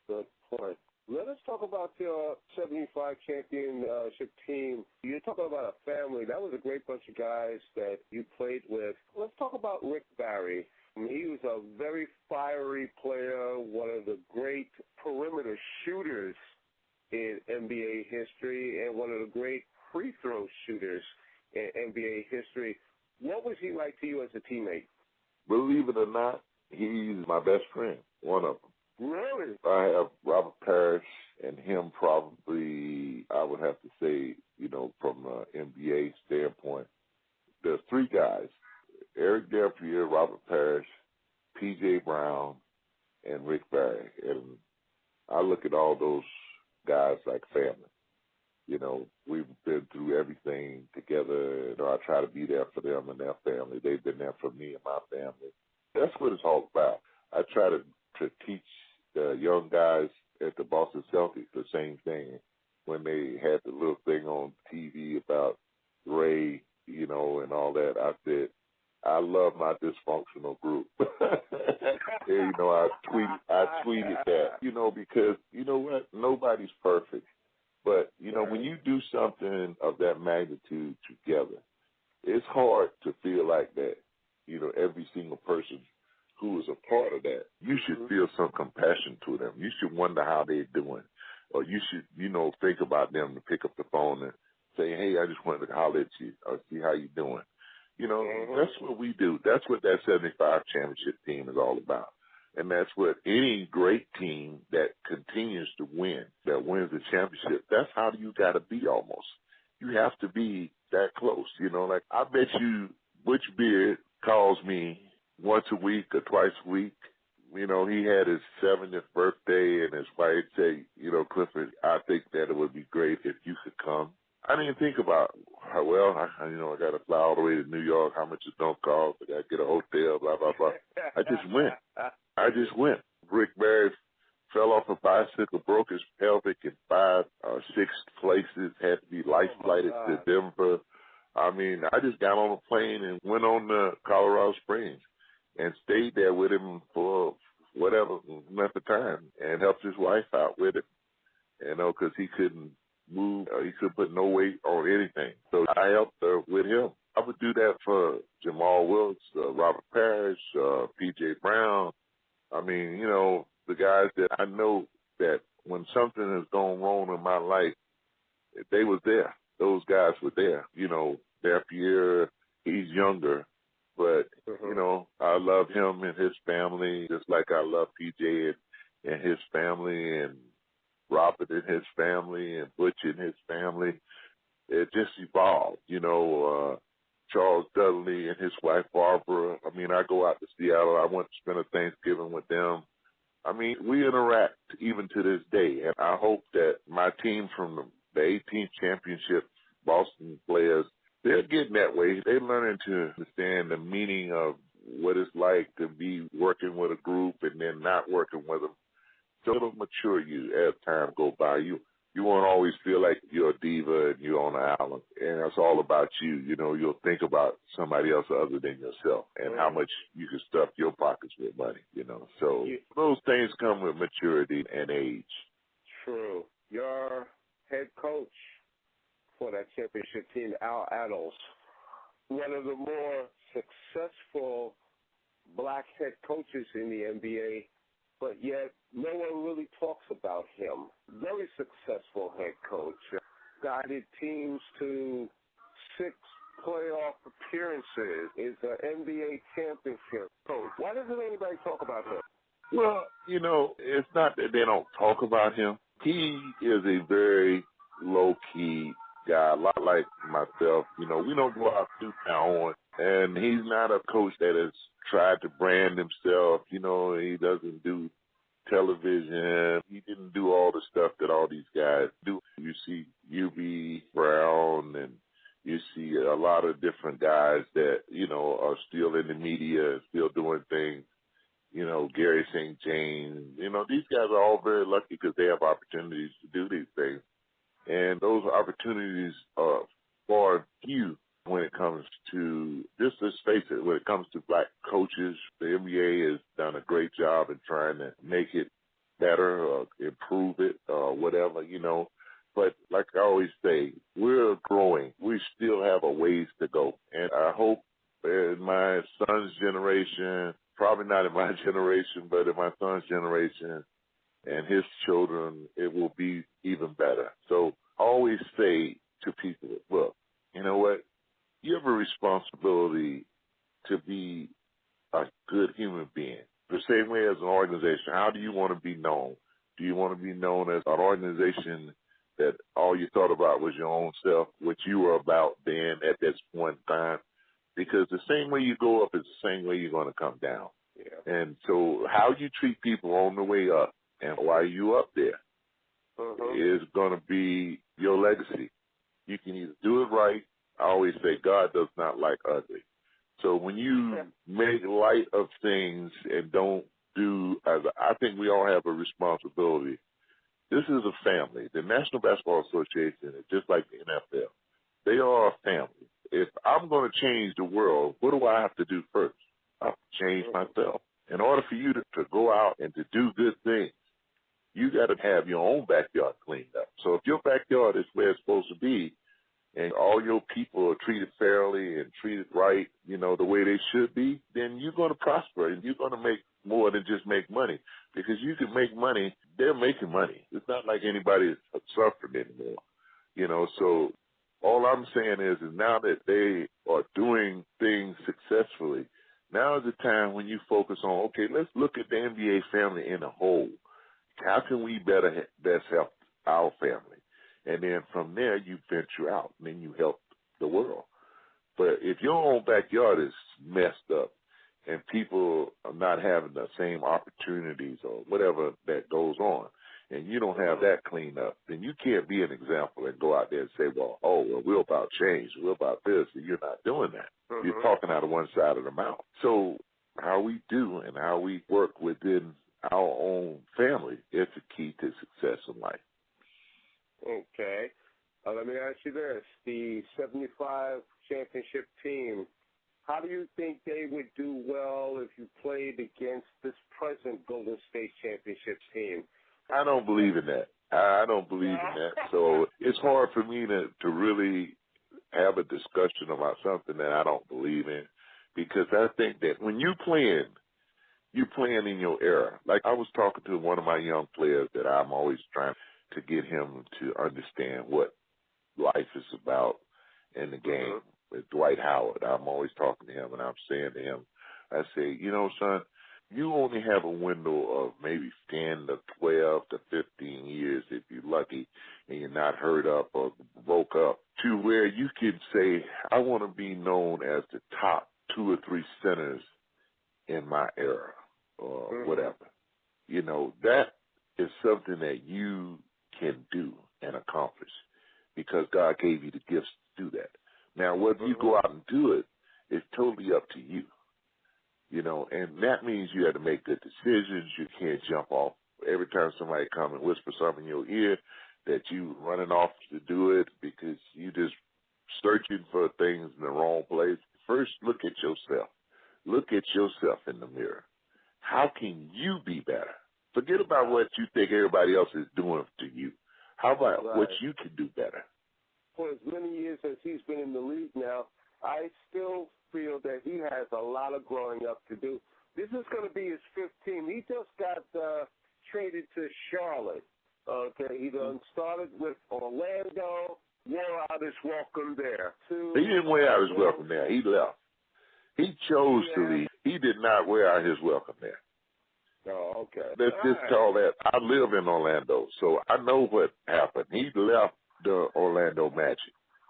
Good point. Let us talk about your 75 championship team. You're talking about a family. That was a great bunch of guys that you played with. Let's talk about Rick Barry. He was a very fiery player, one of the great perimeter shooters in NBA history, and one of the great free throw shooters in NBA history. What was he like to you as a teammate? Believe it or not, he's my best friend, one of them. Really? I have Robert Parrish and him probably, I would have to say, from an NBA standpoint. There's three guys, Eric Delpierre, Robert Parrish, P.J. Brown, and Rick Barry. And I look at all those guys like family. You know, we've been through everything together. You know, I try to be there for them and their family. They've been there for me and my family. That's what it's all about. I try to teach the young guys at the Boston Celtics the same thing. When they had the little thing on TV about Ray, you know, and all that, I said, I love my dysfunctional group. You know, I tweeted that, you know, because you know what? Nobody's perfect. But, you know, when you do something of that magnitude together, it's hard to feel like that. You know, every single person who is a part of that, you should feel some compassion to them. You should wonder how they're doing. Or you should, you know, think about them to pick up the phone and say, hey, I just wanted to holler at you or see how you're doing. You know, that's what we do. That's what that 75 championship team is all about. And that's what any great team that continues to win, that wins the championship, that's how you got to be almost. You have to be that close. You know, like I bet you Butch Beard calls me once a week or twice a week. You know, he had his 70th birthday and his wife say, you know, Clifford, I think that it would be great if you could come. I didn't think about how well, I got to fly all the way to New York, how much it's going to cost, I got to get a hotel, blah, blah, blah. I just went. Rick Barry fell off a bicycle, broke his pelvic in 5 or 6 places, had to be life flighted to Denver. I mean, I just got on a plane and went on to Colorado Springs and stayed there with him for whatever length of time and helped his wife out with it, you know, because he couldn't move. He couldn't put no weight on anything. So I helped her with him. I would do that for Jamal Wilkes, Robert Parrish, P.J. Brown. I mean, you know, the guys that I know that when something has gone wrong in my life, they was there. Those guys were there. You know, Pierre, he's younger, but, you know, I love him and his family just like I love PJ and his family and Robert and his family and Butch and his family. It just evolved, you know. Charles Dudley and his wife Barbara. I mean, I go out to Seattle. I went to spend a Thanksgiving with them. I mean, we interact even to this day, and I hope that my team from the 18th championship Boston players, they're getting that way. They're learning to understand the meaning of what it's like to be working with a group and then not working with them. So it'll mature you as time goes by. You won't always feel like you're a diva and you're on an island, and it's all about you. You know, you'll think about somebody else other than yourself and how much you can stuff your pockets with money, you know. So those things come with maturity and age. True. Your head coach for that championship team, Al Adels, one of the more successful black head coaches in the NBA, but yet no one really talks about him. Very successful head coach. Guided teams to 6 playoff appearances. Is an NBA championship coach. Why doesn't anybody talk about him? Well, you know, it's not that they don't talk about him. He is a very low-key guy, a lot like myself. You know, we don't go out to town, and he's not a coach that has tried to brand himself. You know, he doesn't do television. He didn't do all the stuff that all these guys do. You see UB Brown, and you see a lot of different guys that, you know, are still in the media, still doing things. You know, Gary St. James. You know, these guys are all very lucky because they have opportunities to do these things. And those opportunities are far few when it comes to, just let's face it, when it comes to black coaches. The NBA has done a great job in trying to make it better or improve it or whatever, you know. But like I always say, we're growing. We still have a ways to go. And I hope in my son's generation, probably not in my generation, but in my son's generation and his children, it will be even better. So I always say to people, look, you know what? You have a responsibility to be a good human being. The same way as an organization. How do you want to be known? Do you want to be known as an organization that all you thought about was your own self, what you were about then at this point in time? Because the same way you go up is the same way you're going to come down. Yeah. And so how you treat people on the way up and while you up there is going to be your legacy. You can either do it right. I always say God does not like ugly. So when you make light of things and don't do, I think we all have a responsibility. This is a family. The National Basketball Association is just like the NFL. They are a family. If I'm going to change the world, what do I have to do first? I have to change myself. In order for you to go out and to do good things, you got to have your own backyard cleaned up. So if your backyard is where it's supposed to be, and all your people are treated fairly and treated right, the way they should be, then you're going to prosper and you're going to make more than just make money. Because you can make money, they're making money. It's not like anybody is suffering anymore. So all I'm saying is now that they are doing things successfully, now is the time when you focus on, okay, let's look at the NBA family in a whole. How can we best help our family? And then from there, you venture out, and then you help the world. But if your own backyard is messed up and people are not having the same opportunities or whatever that goes on, and you don't have that cleaned up, then you can't be an example and go out there and say, we're about change, we're about this, and you're not doing that. Mm-hmm. You're talking out of one side of the mouth. So how we do and how we work within our own family is the key to success in life. Okay. Let me ask you this. The 75 championship team, how do you think they would do well if you played against this present Golden State championship team? I don't believe in that. I don't believe in that. So it's hard for me to really have a discussion about something that I don't believe in, because I think that when you're playing in your era. Like I was talking to one of my young players that I'm always trying to get him to understand what life is about in the game. With Dwight Howard, I'm always talking to him, and I'm saying to him, I say, son, you only have a window of maybe 10 to 12 to 15 years if you're lucky and you're not hurt up or broke up, to where you can say, I want to be known as the top 2 or 3 centers in my era or whatever. That is something that you can do and accomplish because God gave you the gifts to do that. Now, whether you go out and do it is totally up to you. And that means you have to make good decisions. You can't jump off every time somebody comes and whisper something in your ear that you running off to do it because you just searching for things in the wrong place. First, look at yourself. Look at yourself in the mirror. How can you be better? Forget about what you think everybody else is doing to you. How about what you can do better? For as many years as he's been in the league now, I still feel that he has a lot of growing up to do. This is going to be his 5th team. He just got traded to Charlotte. Okay, he done started with Orlando, wore out his welcome there. He didn't wear out his welcome there. He left. He chose to leave. He did not wear out his welcome there. Oh, okay. Let's just call that. I live in Orlando, so I know what happened. He left the Orlando Magic.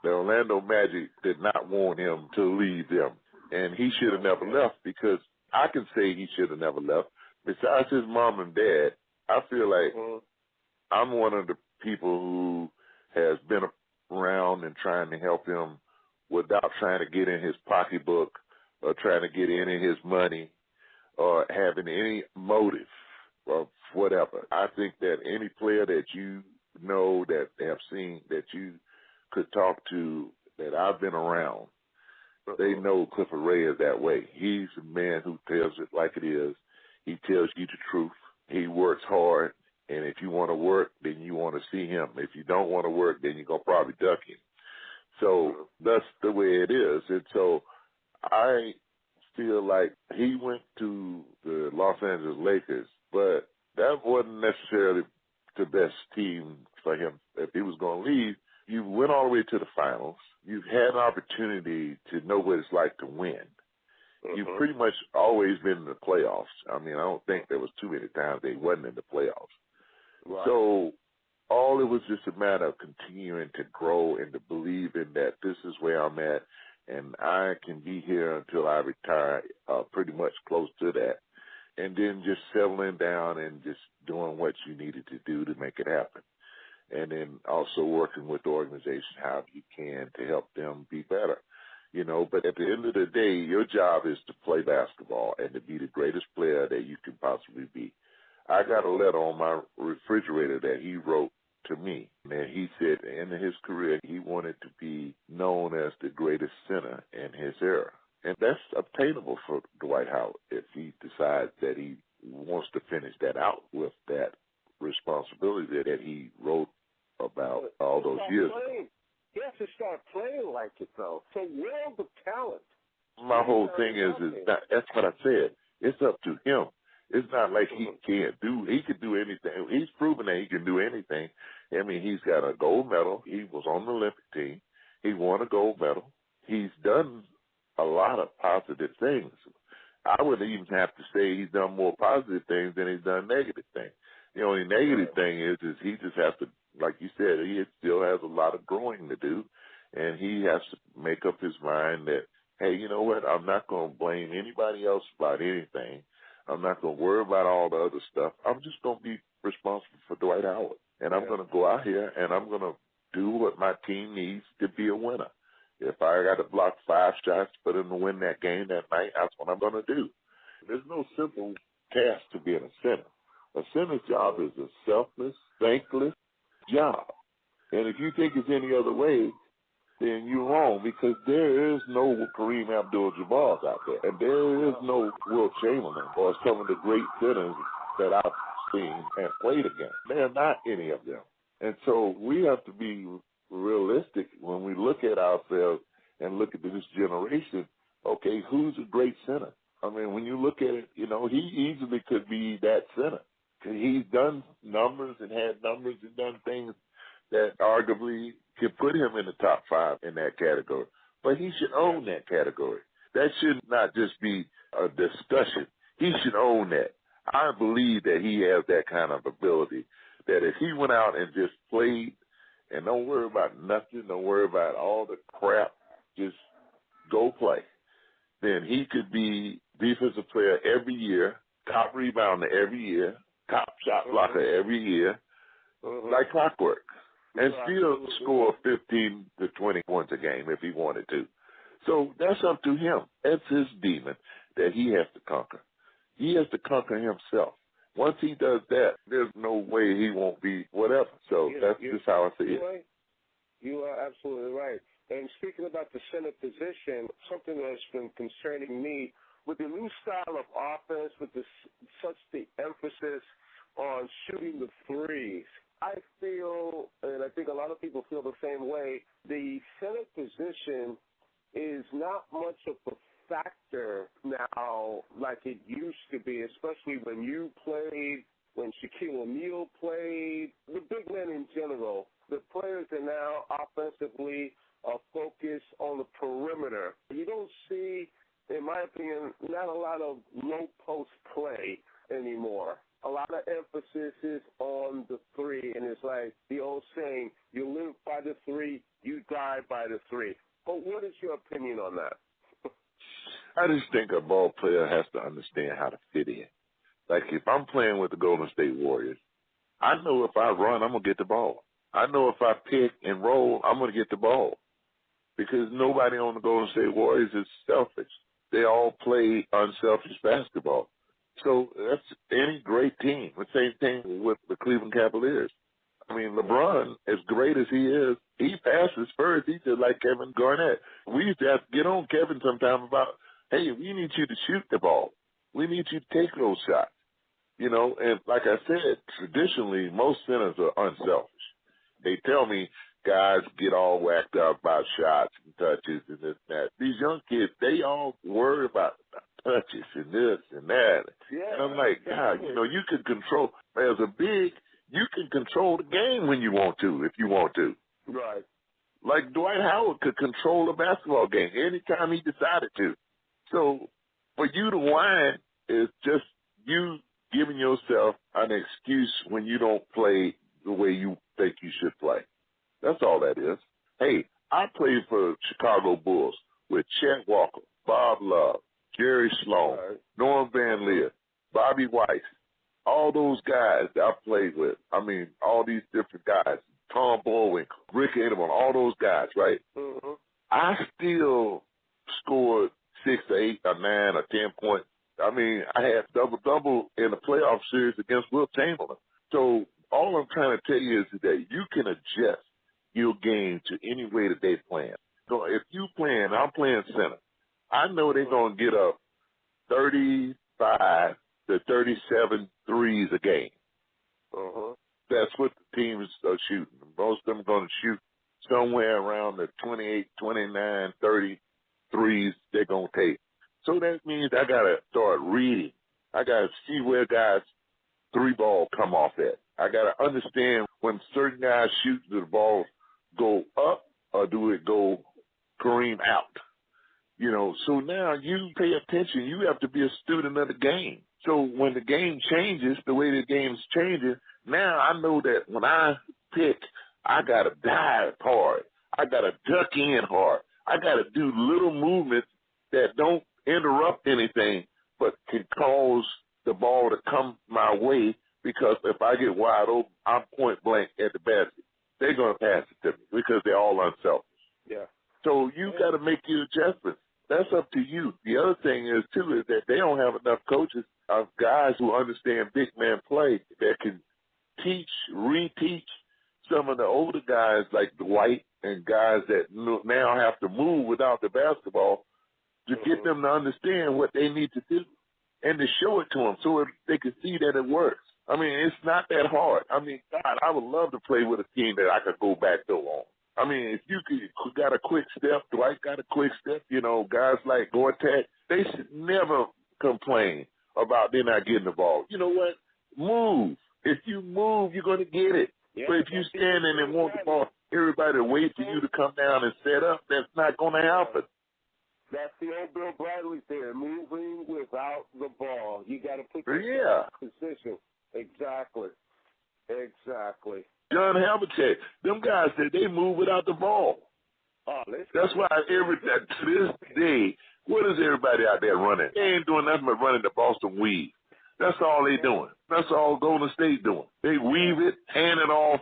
The Orlando Magic did not want him to leave them, and he should have never left because I can say he should have never left. Besides his mom and dad, I feel like I'm one of the people who has been around and trying to help him without trying to get in his pocketbook or trying to get any of his money or having any motive or whatever. I think that any player that you know that have seen that you could talk to that I've been around, they know Clifford Ray is that way. He's a man who tells it like it is. He tells you the truth. He works hard, and if you want to work, then you want to see him. If you don't want to work, then you're going to probably duck him. So that's the way it is. And so I feel like he went to the Los Angeles Lakers, but that wasn't necessarily the best team for him. If he was going to leave, you went all the way to the finals. You've had an opportunity to know what it's like to win. You've pretty much always been in the playoffs. I mean, I don't think there was too many times they wasn't in the playoffs. Right. So all it was just a matter of continuing to grow and to believe in that this is where I'm at, and I can be here until I retire, pretty much close to that, and then just settling down and just doing what you needed to do to make it happen. and then also working with the organization how you can to help them be better. But at the end of the day, your job is to play basketball and to be the greatest player that you can possibly be. I got a letter on my refrigerator that he wrote to me, and he said in his career he wanted to be known as the greatest center in his era. And that's obtainable for Dwight Howard if he decides that he wants to finish that out with that responsibility that he wrote about all those years ago. He has to start playing like it, though. It's a world of talent. My whole thing is that's what I said. It's up to him. It's not like he could do anything. He's proven that he can do anything. I mean, he's got a gold medal. He was on the Olympic team. He won a gold medal. He's done a lot of positive things. I would even have to say he's done more positive things than he's done negative things. The only negative thing is he just has to, like you said, he still has a lot of growing to do, and he has to make up his mind that, hey, you know what, I'm not going to blame anybody else about anything. I'm not going to worry about all the other stuff. I'm just going to be responsible for Dwight Howard, and I'm going to go out here and I'm going to do what my team needs to be a winner. If I got to block 5 shots for them to win that game that night, that's what I'm going to do. There's no simple task to being a center. A center's job is a selfless, thankless job. And if you think it's any other way, then you're wrong, because there is no Kareem Abdul-Jabbar out there, and there is no Wilt Chamberlain or some of the great centers that I've seen and played against. There are not any of them. And so we have to be realistic when we look at ourselves and look at this generation. Okay, who's a great center? I mean, when you look at it, he easily could be that center. He's done numbers and had numbers and done things that arguably could put him in the top 5 in that category. But he should own that category. That should not just be a discussion. He should own that. I believe that he has that kind of ability, that if he went out and just played and don't worry about nothing, don't worry about all the crap, just go play, then he could be defensive player every year, top rebounder every year, top shot blocker every year, like clockwork, and still score 15 to 20 points a game if he wanted to. So that's up to him. That's his demon that he has to conquer. He has to conquer himself. Once he does that, there's no way he won't be whatever. So that's just how I see it. Right. You are absolutely right. And speaking about the center position, something that's been concerning me, with the new style of offense, with such the emphasis on shooting the threes, I feel, and I think a lot of people feel the same way, the center position is not much of a factor now like it used to be, especially when you played, when Shaquille O'Neal played, the big men in general. The players are now offensively focused on the perimeter. You don't see, in my opinion, not a lot of low post play anymore. A lot of emphasis is on the three, and it's like the old saying, you live by the three, you die by the three. But what is your opinion on that? I just think a ball player has to understand how to fit in. Like if I'm playing with the Golden State Warriors, I know if I run, I'm going to get the ball. I know if I pick and roll, I'm going to get the ball. Because nobody on the Golden State Warriors is selfish. They all play unselfish basketball. So that's any great team. The same thing with the Cleveland Cavaliers. I mean, LeBron, as great as he is, he passes first. He's just like Kevin Garnett. We used to have to get on Kevin sometime about, hey, we need you to shoot the ball. We need you to take those shots. And like I said, traditionally, most centers are unselfish. They tell me guys get all whacked up about shots and touches and this and that. These young kids, they all worry about touches and this and that. Yeah, and I'm like, God, you can control, as a big, you can control the game when you want to, if you want to. Right. Like Dwight Howard could control a basketball game anytime he decided to. So for you to whine is just you giving yourself an excuse when you don't play the way you think you should play. That's all that is. Hey, I played for Chicago Bulls with Chet Walker, Bob Love, Jerry Sloan, Norm Van Leer, Bobby Weiss, all those guys that I played with. I mean, all these different guys, Tom Bullwinkle, Rick Edelman, all those guys, right? Mm-hmm. I still scored 6 or 8 or 9 or 10 points. I mean, I had double-double in the playoff series against Will Chamberlain. So all I'm trying to tell you is that you can adjust your game to any way that they're playing. So if I'm playing center, I know they're going to get up 35 to 37 threes a game. Uh-huh. That's what the teams are shooting. Most of them are going to shoot somewhere around the 28, 29, 30 threes they're going to take. So that means I got to start reading. I got to see where guys' three ball come off at. I got to understand when certain guys shoot, do the balls go up or do it go Kareem out? You know, so now you pay attention. You have to be a student of the game. So when the game changes, the way the game's changing, now I know that when I pick, I got to dive hard. I got to duck in hard. I got to do little movements that don't interrupt anything, but can cause the ball to come my way, because if I get wide open, I'm point blank at the basket. They're going to pass it to me because they're all unselfish. Yeah. So you got to make your adjustments. That's up to you. The other thing is, too, is that they don't have enough coaches of guys who understand big man play that can teach, reteach some of the older guys like Dwight and guys that now have to move without the basketball to get them to understand what they need to do and to show it to them so they can see that it works. I mean, it's not that hard. I mean, God, I would love to play with a team that I could go back door on. I mean, if you got a quick step, Dwight got a quick step, you know, guys like Gortat, they should never complain about they're not getting the ball. You know what? Move. If you move, you're going to get it. Yeah, but if you stand in and want the ball, everybody wait for you to come down and set up, that's not going to happen. That's the old Bill Bradley theory, moving without the ball. You got to put yourself in position. Exactly. John Havlicek, them guys said they move without the ball. That's why to this day, what is everybody out there running? They ain't doing nothing but running the Boston weave. That's all they doing. That's all Golden State doing. They weave it, hand it off,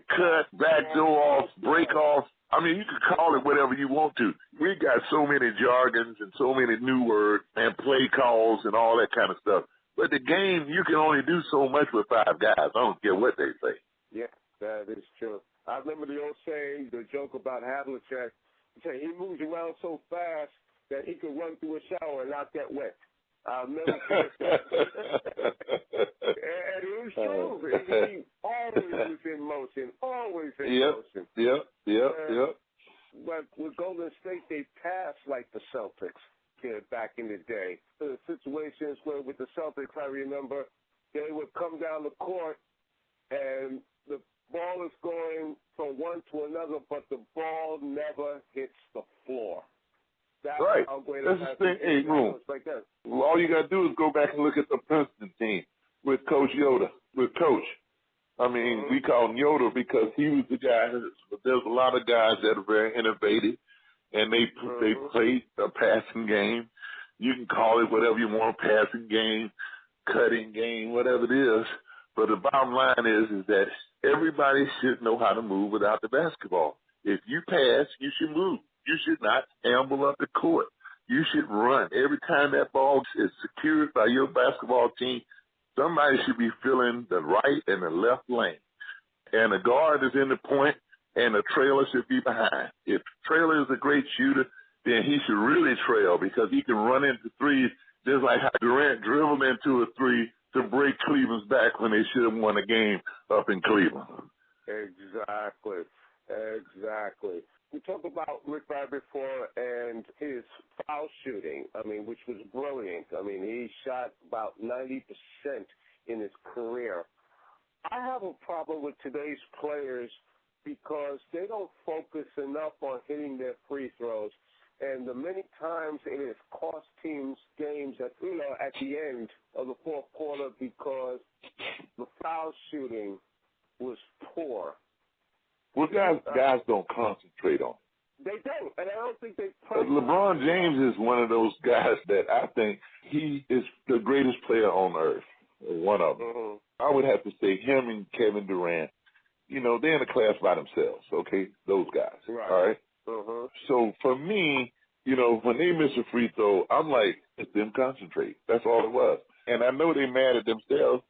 cut, backdoor off, break off. I mean, you can call it whatever you want to. We got so many jargons and so many new words and play calls and all that kind of stuff. But the game, you can only do so much with 5 guys. I don't care what they say. Yeah, that is true. I remember the old saying, the joke about Havlicek. He moves around so fast that he could run through a shower and not get wet. I'll never forget that. And it was true. He always was in motion, Yep. But with Golden State, they passed like the Celtics did back in the day. The situations where with the Celtics, I remember, they would come down the court and the ball is going from one to another, but the ball never hits the floor. That's right. How great That's the thing. Hey, Room. Like that. Well, all you got to do is go back and look at the Princeton team with Coach Yoda, I mean, we call him Yoda because he was the guy. There's a lot of guys that are very innovative, and they played a passing game. You can call it whatever you want, passing game, cutting game, whatever it is. But the bottom line is that everybody should know how to move without the basketball. If you pass, you should move. You should not amble up the court. You should run. Every time that ball is secured by your basketball team, somebody should be filling the right and the left lane. And the guard is in the point, and the trailer should be behind. If trailer is a great shooter, then he should really trail because he can run into threes just like how Durant dribbled into a three to break Cleveland's back when they should have won a game up in Cleveland. Exactly. We talked about Rick Barry before and his foul shooting, which was brilliant. He shot about 90% in his career. I have a problem with today's players because they don't focus enough on hitting their free throws. And the many times it has cost teams games at the end of the fourth quarter because the foul shooting was poor. Well, guys don't concentrate on it. They don't, and I don't think they LeBron James is one of those guys that I think he is the greatest player on earth, one of them. I would have to say him and Kevin Durant. they're in a class by themselves, okay, those guys, Right. all right? Uh-huh. So for me, when they miss a free throw, I'm like, let them concentrate. That's all it was. And I know they're mad at themselves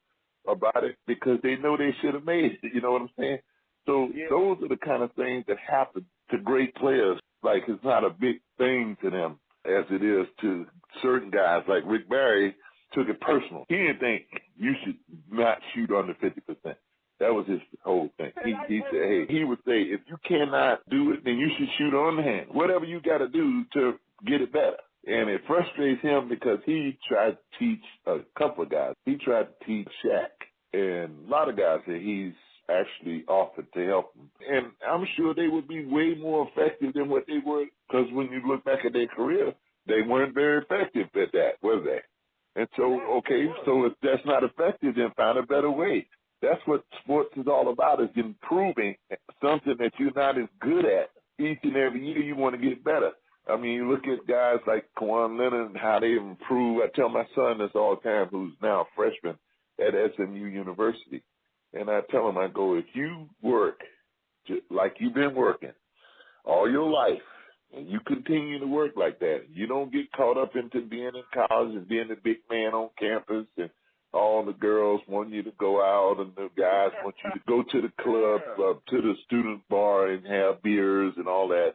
about it because they know they should have made it, you know what I'm saying? So those are the kind of things that happen to great players. Like, it's not a big thing to them as it is to certain guys. Like Rick Barry took it personal. He didn't think you should not shoot under 50%. That was his whole thing. He said, hey, he would say, if you cannot do it, then you should shoot on the hand. Whatever you got to do to get it better. And it frustrates him because he tried to teach a couple of guys. He tried to teach Shaq. And a lot of guys said he's actually offered to help them. And I'm sure they would be way more effective than what they were, because when you look back at their career, they weren't very effective at that, were they? And so, okay, so if that's not effective, then find a better way. That's what sports is all about, is improving something that you're not as good at. Each and every year you want to get better. I mean, you look at guys like Kawhi Leonard and how they improve. I tell my son this all the time, who's now a freshman at SMU University. And I tell him, I go, if you work just like you've been working all your life, and you continue to work like that, you don't get caught up into being in college and being the big man on campus and all the girls want you to go out and the guys want you to go to the club, to the student bar and have beers and all that.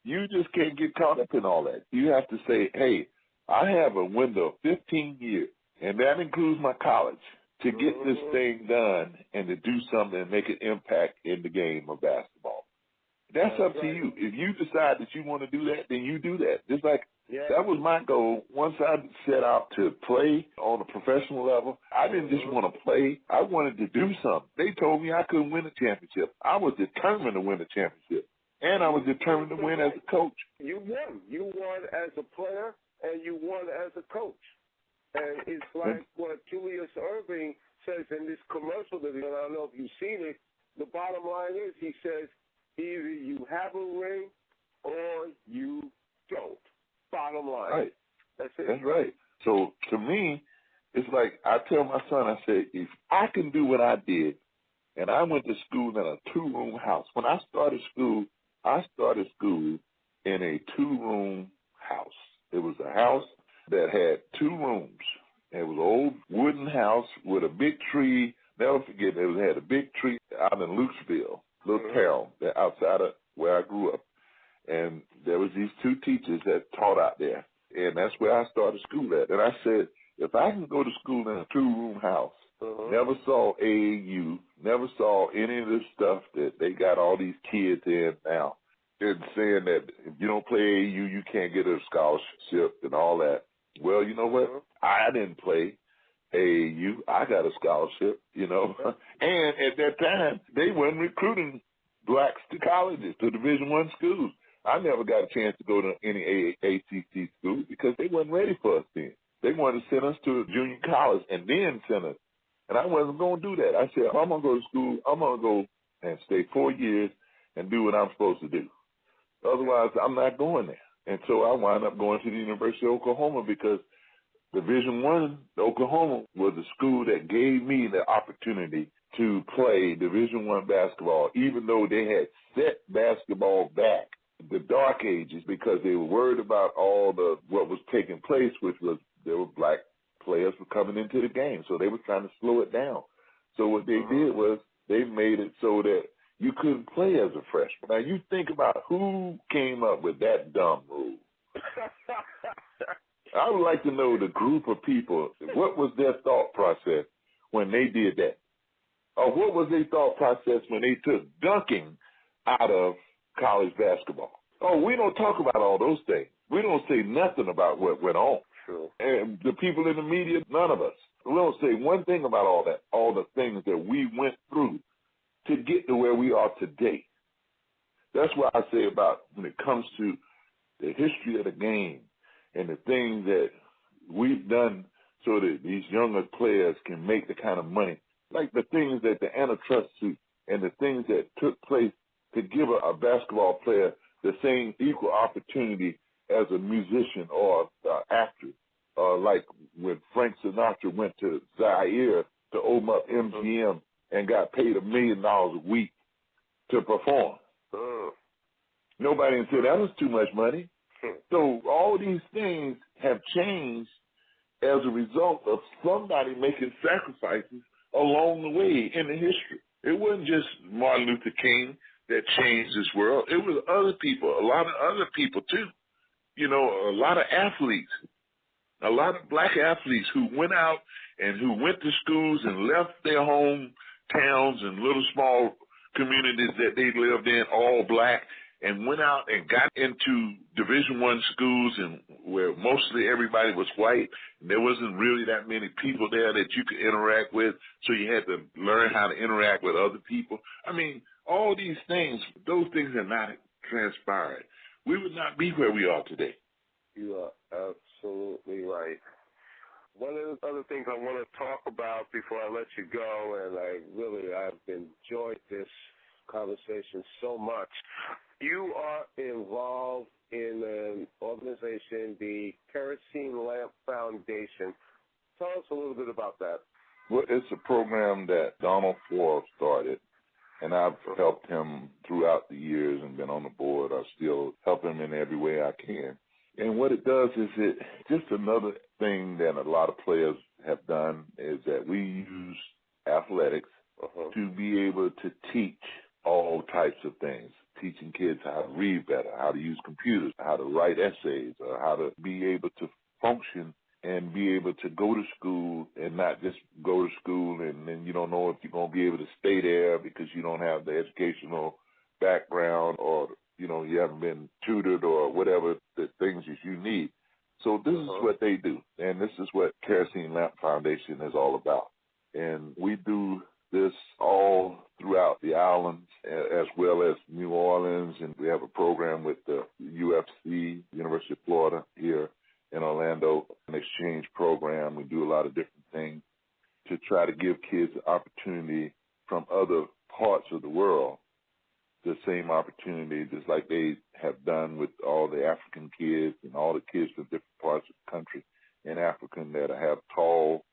You just can't get caught up in all that. You have to say, hey, I have a window of 15 years, and that includes my college, to get this thing done and to do something and make an impact in the game of basketball. That's up to you. If you decide that you want to do that, then you do that. Just like that was my goal. Once I set out to play on a professional level, I didn't just want to play. I wanted to do something. They told me I couldn't win a championship. I was determined to win a championship, and I was determined to win as a coach. You won. You won as a player, and you won as a coach. And it's like what Julius Erving says in this commercial that I don't know if you've seen it. The bottom line is, he says, either you have a ring or you don't. Bottom line. Right. That's it. That's right. So to me, it's like I tell my son, I say, if I can do what I did, and I went to school in a 2-room house. When I started school in a 2-room house. It was a house that had 2 rooms. It was an old wooden house with a big tree. Never forget, it had a big tree out in Luceville, little town outside of where I grew up. And there was these 2 teachers that taught out there. And that's where I started school at. And I said, if I can go to school in a 2-room house, never saw AAU, never saw any of this stuff that they got all these kids in now. And saying that if you don't play AAU, you can't get a scholarship and all that. Well, you know what? I didn't play AAU. I got a scholarship, And at that time, they weren't recruiting blacks to colleges, to Division I schools. I never got a chance to go to any ACC school because they wasn't ready for us then. They wanted to send us to a junior college and then send us. And I wasn't going to do that. I said, if I'm going to go to school, I'm going to go and stay 4 years and do what I'm supposed to do. Otherwise, I'm not going there. And so I wound up going to the University of Oklahoma because Division I, Oklahoma, was a school that gave me the opportunity to play Division I basketball, even though they had set basketball back the dark ages because they were worried about what was taking place, which was there were black players were coming into the game. So they were trying to slow it down. So what they did was they made it so that you couldn't play as a freshman. Now, you think about who came up with that dumb rule. I would like to know the group of people, what was their thought process when they did that? Or what was their thought process when they took dunking out of college basketball? Oh, we don't talk about all those things. We don't say nothing about what went on. Sure. And the people in the media, none of us. We don't say one thing about all that, all the things that we went through to get to where we are today. That's why I say about when it comes to the history of the game and the things that we've done so that these younger players can make the kind of money, like the things that the antitrust suit and the things that took place to give a basketball player the same equal opportunity as a musician or actor. Like when Frank Sinatra went to Zaire to open up MGM and got paid $1 million a week to perform. Nobody said that was too much money. So all these things have changed as a result of somebody making sacrifices along the way in the history. It wasn't just Martin Luther King that changed this world. It was other people, a lot of other people too. You know, a lot of athletes, a lot of black athletes who went out and who went to schools and left their home towns and little small communities that they lived in, all black, and went out and got into Division I schools and where mostly everybody was white. And there wasn't really that many people there that you could interact with, so you had to learn how to interact with other people. I mean, all these things, those things are not transpired. We would not be where we are today. You are absolutely right. One of the other things I want to talk about before I let you go, and I've enjoyed this conversation so much. You are involved in an organization, the Kerosene Lamp Foundation. Tell us a little bit about that. Well, it's a program that Donald Forbes started, and I've helped him throughout the years and been on the board. I still help him in every way I can. And what it does is just another thing that a lot of players have done is that we use athletics to be able to teach all types of things, teaching kids how to read better, how to use computers, how to write essays, or how to be able to function and be able to go to school and not just go to school and then you don't know if you're going to be able to stay there because you don't have the educational background or, you know, you haven't been tutored or whatever the things that you need. So this is what they do, and this is what Kerosene Lamp Foundation is all about. And we do this all throughout the islands as well as New Orleans, and we have a program with the UFC, University of Florida here in Orlando, an exchange program. We do a lot of different things to try to give kids the opportunity from other parts of the world, the same opportunity just like they have done with all the African kids and all the kids from different parts of the country in Africa that have tall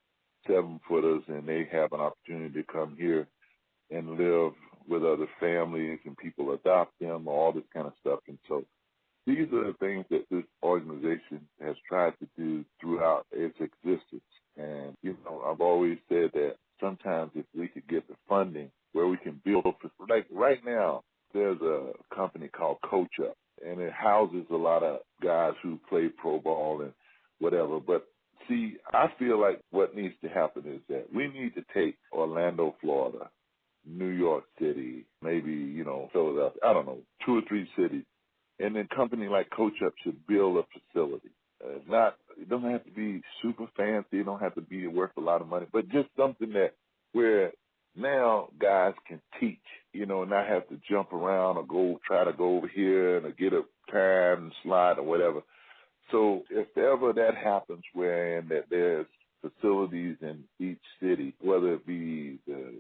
7-footers, and they have an opportunity to come here and live with other families and people adopt them, all this kind of stuff. And so these are the things that this organization has tried to do throughout its existence. And, you know, I've always said that sometimes if we could get the funding where we can build, like right now, there's a company called Coach Up, and it houses a lot of guys who play pro ball and whatever. But see, I feel like what needs to happen is that we need to take Orlando, Florida, New York City, maybe, you know, Philadelphia, I don't know, 2 or 3 cities, and then a company like Coach Up should build a facility. It doesn't have to be super fancy. It don't have to be worth a lot of money, but just something that where now guys can teach, you know, and not have to jump around or try to go over here and get a time and slide or whatever. So if ever that happens, wherein that there's facilities in each city, whether it be the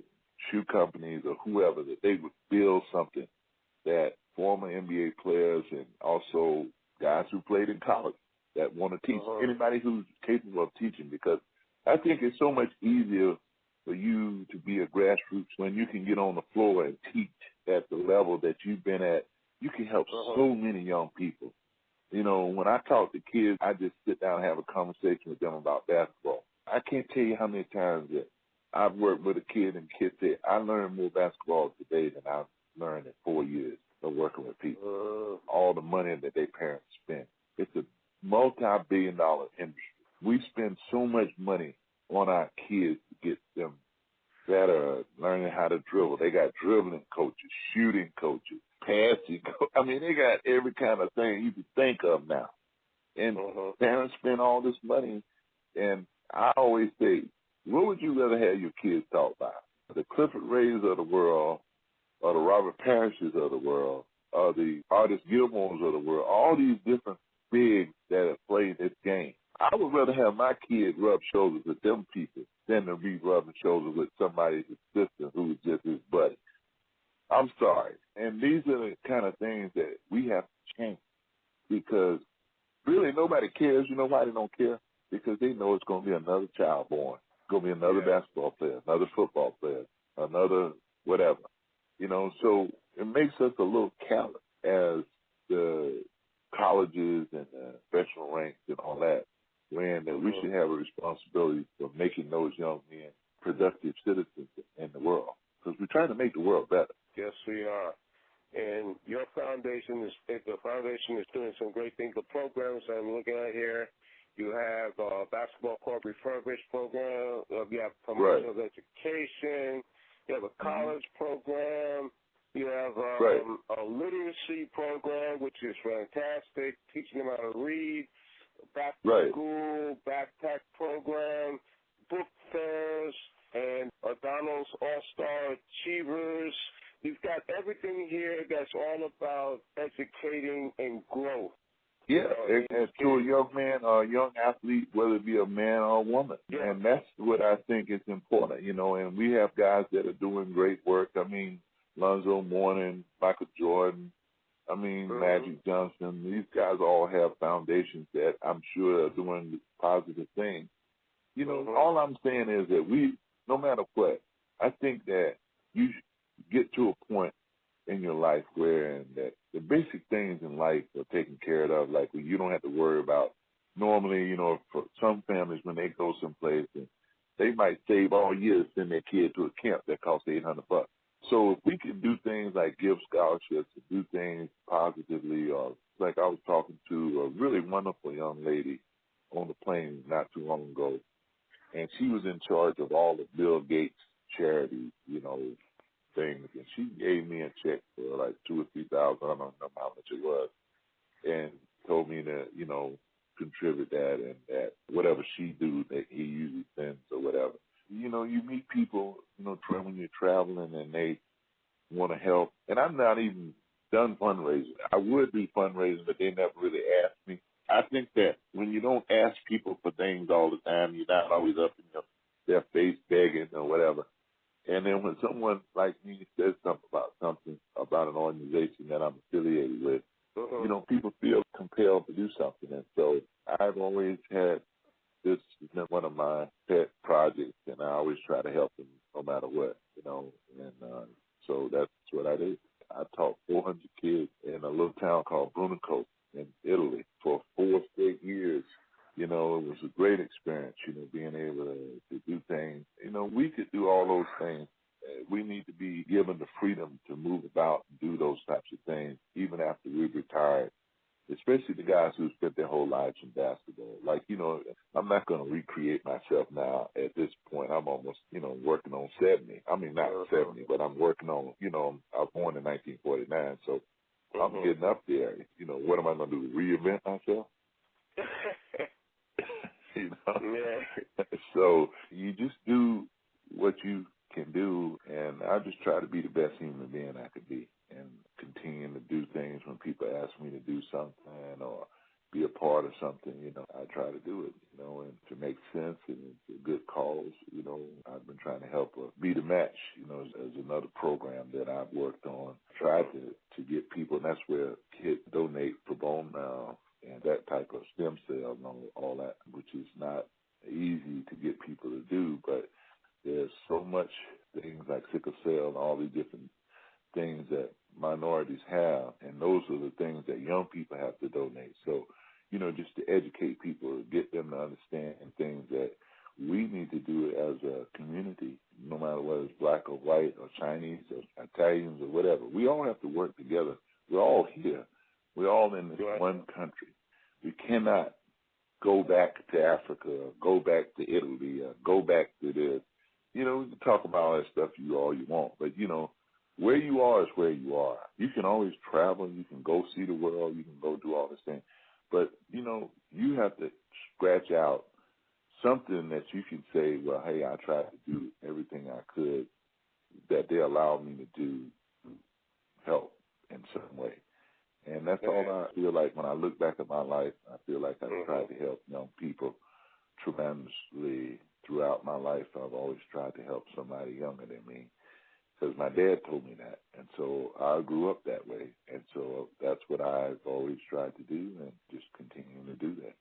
shoe companies or whoever, that they would build something that former NBA players and also guys who played in college that want to teach, anybody who's capable of teaching, because I think it's so much easier for you to be a grassroots when you can get on the floor and teach at the level that you've been at. You can help so many young people. You know, when I talk to kids, I just sit down and have a conversation with them about basketball. I can't tell you how many times that I've worked with a kid and the kid said, I learned more basketball today than I've learned in 4 years of working with people. All the money that their parents spend. It's a multi-billion-dollar industry. We spend so much money on our kids to get them better, learning how to dribble. They got dribbling coaches, shooting coaches, passing coaches. I mean, they got every kind of thing you can think of now. And parents spend all this money, and I always say, what would you rather have your kids taught by? The Clifford Rays of the world, or the Robert Parishes of the world, or the Artis Gilmores of the world, all these different bigs that have played this game. I would rather have my kid rub shoulders with them people than to be rubbing shoulders with somebody's sister who's just his buddy. I'm sorry. And these are the kind of things that we have to change, because really nobody cares. You know why they don't care? Because they know it's going to be another child born. It's going to be another basketball player, another football player, another whatever. You know, so it makes us a little callous as the colleges and the professional ranks and all that, when that we should have a responsibility for making those young men productive citizens in the world, because we're trying to make the world better. Yes, we are. And your foundation is doing some great things. The programs I'm looking at here, you have a basketball court refurbished program, you have promotion of education, you have a college program, you have a literacy program, which is fantastic, teaching them how to read, back to school, backpack program, book fairs, and O'Donnell's All-Star Achievers. You've got everything here that's all about educating and growth. Yeah, and to a young man or a young athlete, whether it be a man or a woman. Yeah. And that's what I think is important, and we have guys that are doing great work. I mean, Lonzo Mourning, Michael Jordan, Magic Johnson. These guys all have foundations that I'm sure are doing positive things. All I'm saying is that we, no matter what, I think that you get to a point in your life where that the basic things in life are taken care of, like you don't have to worry about. Normally, for some families, when they go someplace, and they might save all year to send their kid to a camp that costs $800. So if we can do things like give scholarships and do things positively, or like I was talking to a really wonderful young lady on the plane not too long ago, and she was in charge of all of Bill Gates' charities, things, and she gave me a check for like $2,000 or $3,000, I don't know how much it was, and told me to, contribute that, and that whatever she do that he usually sends or whatever. You meet people, when you're traveling and they want to help, and I'm not even done fundraising. I would do fundraising, but they never really asked me. I think that when you don't ask people for things all the time, you're not always up in their face begging or whatever. And then when someone like me says something about an organization that I'm affiliated with, people feel compelled to do something. And so I've always had, this has been one of my pet projects, and I always try to help them no matter what, and so that's what I did. I taught 400 kids in a little town called Brunico in Italy for 4 straight years. It was a great experience, being able to do things. We could do all those things. We need to be given the freedom to move about and do those types of things, even after we've retired, especially the guys who spent their whole lives in basketball. Like, I'm not going to recreate myself now at this point. I'm almost, working on 70. I mean, not 70, but I'm working on, I was born in 1949, so I'm getting up there. What am I going to do, reinvent myself? Yeah. So you just do what you can do, and I just try to be the best human being I could be, and continue to do things when people ask me to do something or be a part of something. I try to do it, and to make sense, and it's a good cause. I've been trying to help Be the Match, as another program that I've worked on. Tried to get people, and that's where kids donate for bone marrow and that type of stem cell and all that, which is not easy to get people to do, but there's so much things like sickle cell and all these different things that minorities have, and those are the things that young people have to donate. So, just to educate people, get them to understand things that we need to do as a community, no matter whether it's black or white or Chinese or Italians or whatever. We all have to work together. We're all here. We're all in this one country. We cannot go back to Africa or go back to Italy or go back to this. We can talk about all that stuff all you want, but, where you are is where you are. You can always travel. You can go see the world. You can go do all this thing. But, you have to scratch out something that you can say, well, hey, I tried to do everything I could that they allowed me to do to help in some way. And that's all I feel like when I look back at my life. I feel like I've tried to help young people tremendously throughout my life. I've always tried to help somebody younger than me because my dad told me that. And so I grew up that way. And so that's what I've always tried to do and just continue to do that,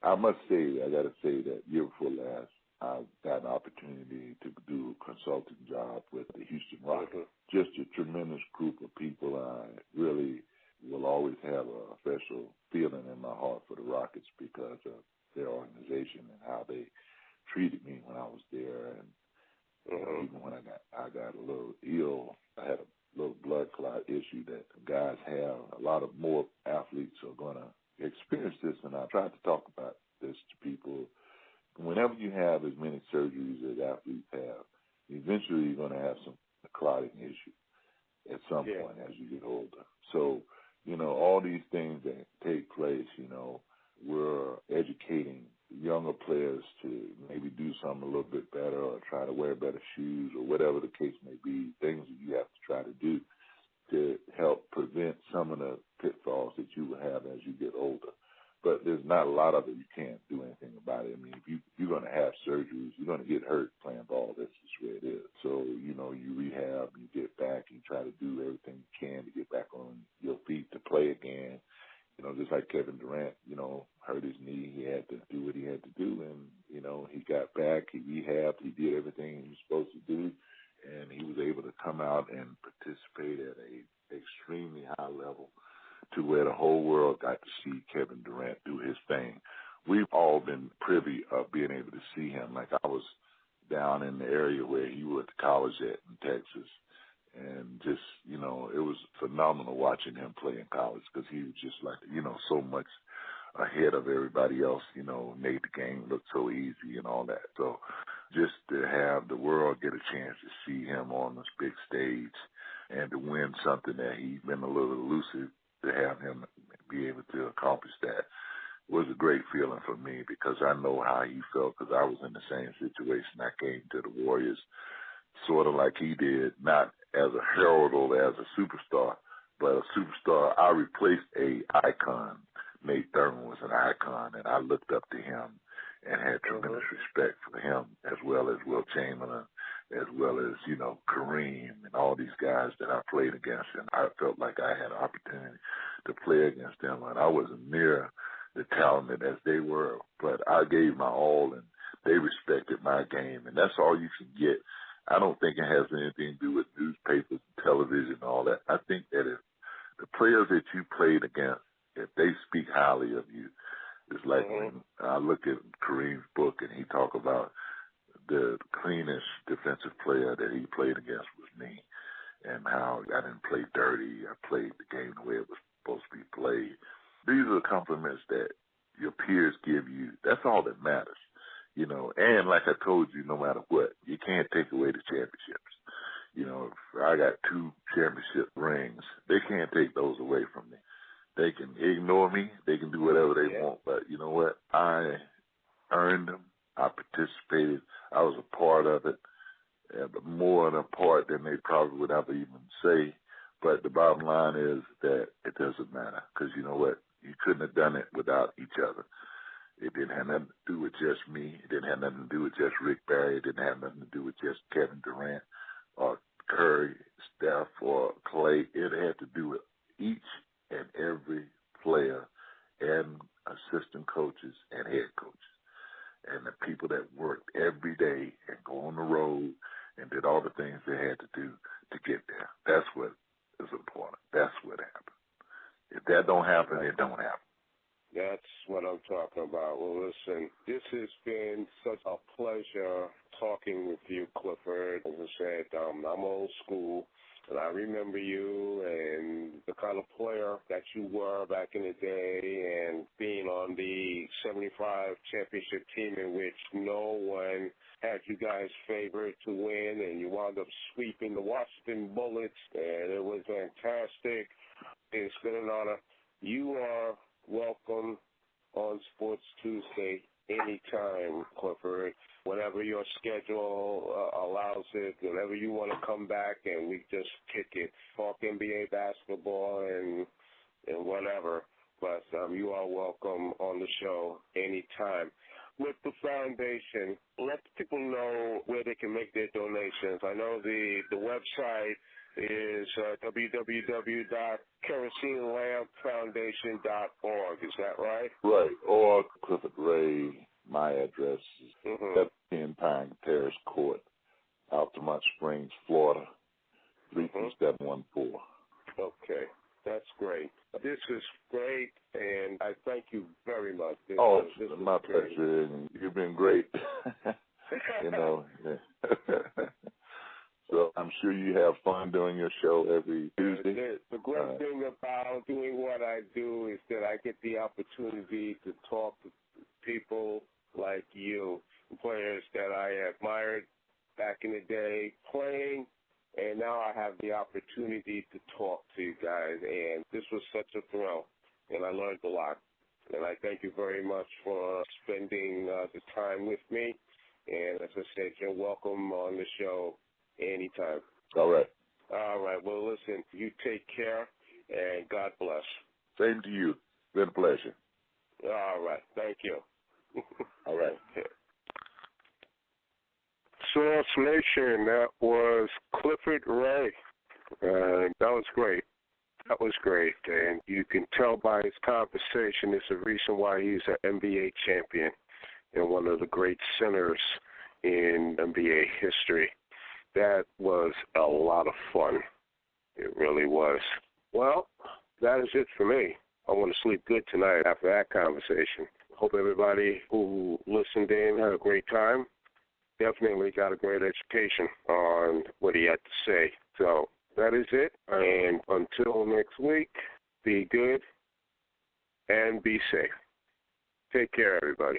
I must say, I got to say that year before last, I got an opportunity to do a consulting job with the Houston Rockets. Just a tremendous group of people. I really will always have a special feeling in my heart for the Rockets because of their organization and how they treated me when I was there. And you know, even when I got a little ill, I had a little blood clot issue that guys have. A lot of more athletes are going to experience this, and I tried to talk about this to people. Whenever you have as many surgeries as athletes have, eventually you're going to have some clotting issue at some point as you get older. So, you know, all these things that take place, you know, we're educating younger players to maybe do something a little bit better or try to wear better shoes or whatever the case may be, things that you have to try to do to help prevent some of the pitfalls that you will have as you get older. But there's not a lot of it. You can't do anything about it. I mean, if you're going to have surgeries, you're going to get hurt playing ball. That's just the way it is. So, you know, you rehab, you get back, you try to do everything you can to get back on your feet to play again. You know, just like Kevin Durant, you know, hurt his knee. He had to do what he had to do. And, you know, he got back, he rehabbed, he did everything he was supposed to do. And he was able to come out and participate at a extremely high level to where the whole world got to see Kevin Durant do his thing. We've all been privy of being able to see him. Like I was down in the area where he went to college at in Texas. And just, you know, it was phenomenal watching him play in college because he was just like, you know, so much ahead of everybody else, you know, made the game look so easy and all that. So just to have the world get a chance to see him on this big stage and to win something that he's been a little elusive, to have him be able to accomplish that was a great feeling for me because I know how he felt because I was in the same situation. I came to the Warriors sort of like he did, not as a herald or as a superstar, but a superstar. I replaced a icon. Nate Thurman was an icon, and I looked up to him and had tremendous respect for him, as well as Will Chamberlain, as well as, you know, Kareem and all these guys that I played against. And I felt like I had an opportunity to play against them, and I wasn't near the talented as they were, but I gave my all, and they respected my game, and that's all you can get. I don't think it has anything to do with newspapers, television, and all that. I think that if the players that you played against, if they speak highly of you, it's like when I look at Kareem's book and he talk about the cleanest defensive player that he played against was me, and how I didn't play dirty. I played the game the way it was supposed to be played. These are the compliments that your peers give you. That's all that matters. You know, and like I told you, no matter what, you can't take away the championships. You know, if I got 2 championship rings, they can't take those away from me. They can ignore me. They can do whatever they want. But you know what? I earned them. I participated. I was a part of it, but more than a part than they probably would ever even say. But the bottom line is that it doesn't matter because you know what? You couldn't have done it without each other. It didn't have nothing to do with just me. It didn't have nothing to do with just Rick Barry. It didn't have nothing to do with just Kevin Durant or Curry, Steph, or Clay. It had to do with each and every player and assistant coaches and head coaches and the people that worked every day and go on the road and did all the things they had to do to get there. That's what is important. That's what happened. If that don't happen, it don't happen. That's what I'm talking about. Well, listen, this has been such a pleasure talking with you, Clifford. As I said, I'm old school, and I remember you and the kind of player that you were back in the day and being on the 75 championship team in which no one had you guys favored to win, and you wound up sweeping the Washington Bullets, and it was fantastic. It's been an honor. You are welcome on Sports Tuesday anytime, Clifford. Whenever your schedule allows it, whenever you want to come back and we just kick it, talk NBA basketball and whatever. But you are welcome on the show anytime. With the foundation, let people know where they can make their donations. I know the website is www.kerosenelampfoundation.org. Is that right? Right. Or Clifford Ray my address is 10 Pine Terrace Court, Altamont Springs, Florida, 32714. Okay, that's great. This is great, and I thank you very much. This It's my pleasure, and you've been great. You know. So I'm sure you have fun doing your show every Tuesday. The great thing about doing what I do is that I get the opportunity to talk to people like you, players that I admired back in the day playing, and now I have the opportunity to talk to you guys, and this was such a thrill, and I learned a lot. And I thank you very much for spending the time with me. And as I said, you're welcome on the show anytime. All right. All right. Well, listen, you take care, and God bless. Same to you. Been a pleasure. All right. Thank you. All right. Okay. Source Nation, that was Clifford Ray. That was great. That was great. And you can tell by his conversation, there's a reason why he's an NBA champion and one of the great centers in NBA history. That was a lot of fun. It really was. Well, that is it for me. I want to sleep good tonight after that conversation. Hope everybody who listened in had a great time. Definitely got a great education on what he had to say. So that is it. And until next week, be good and be safe. Take care, everybody.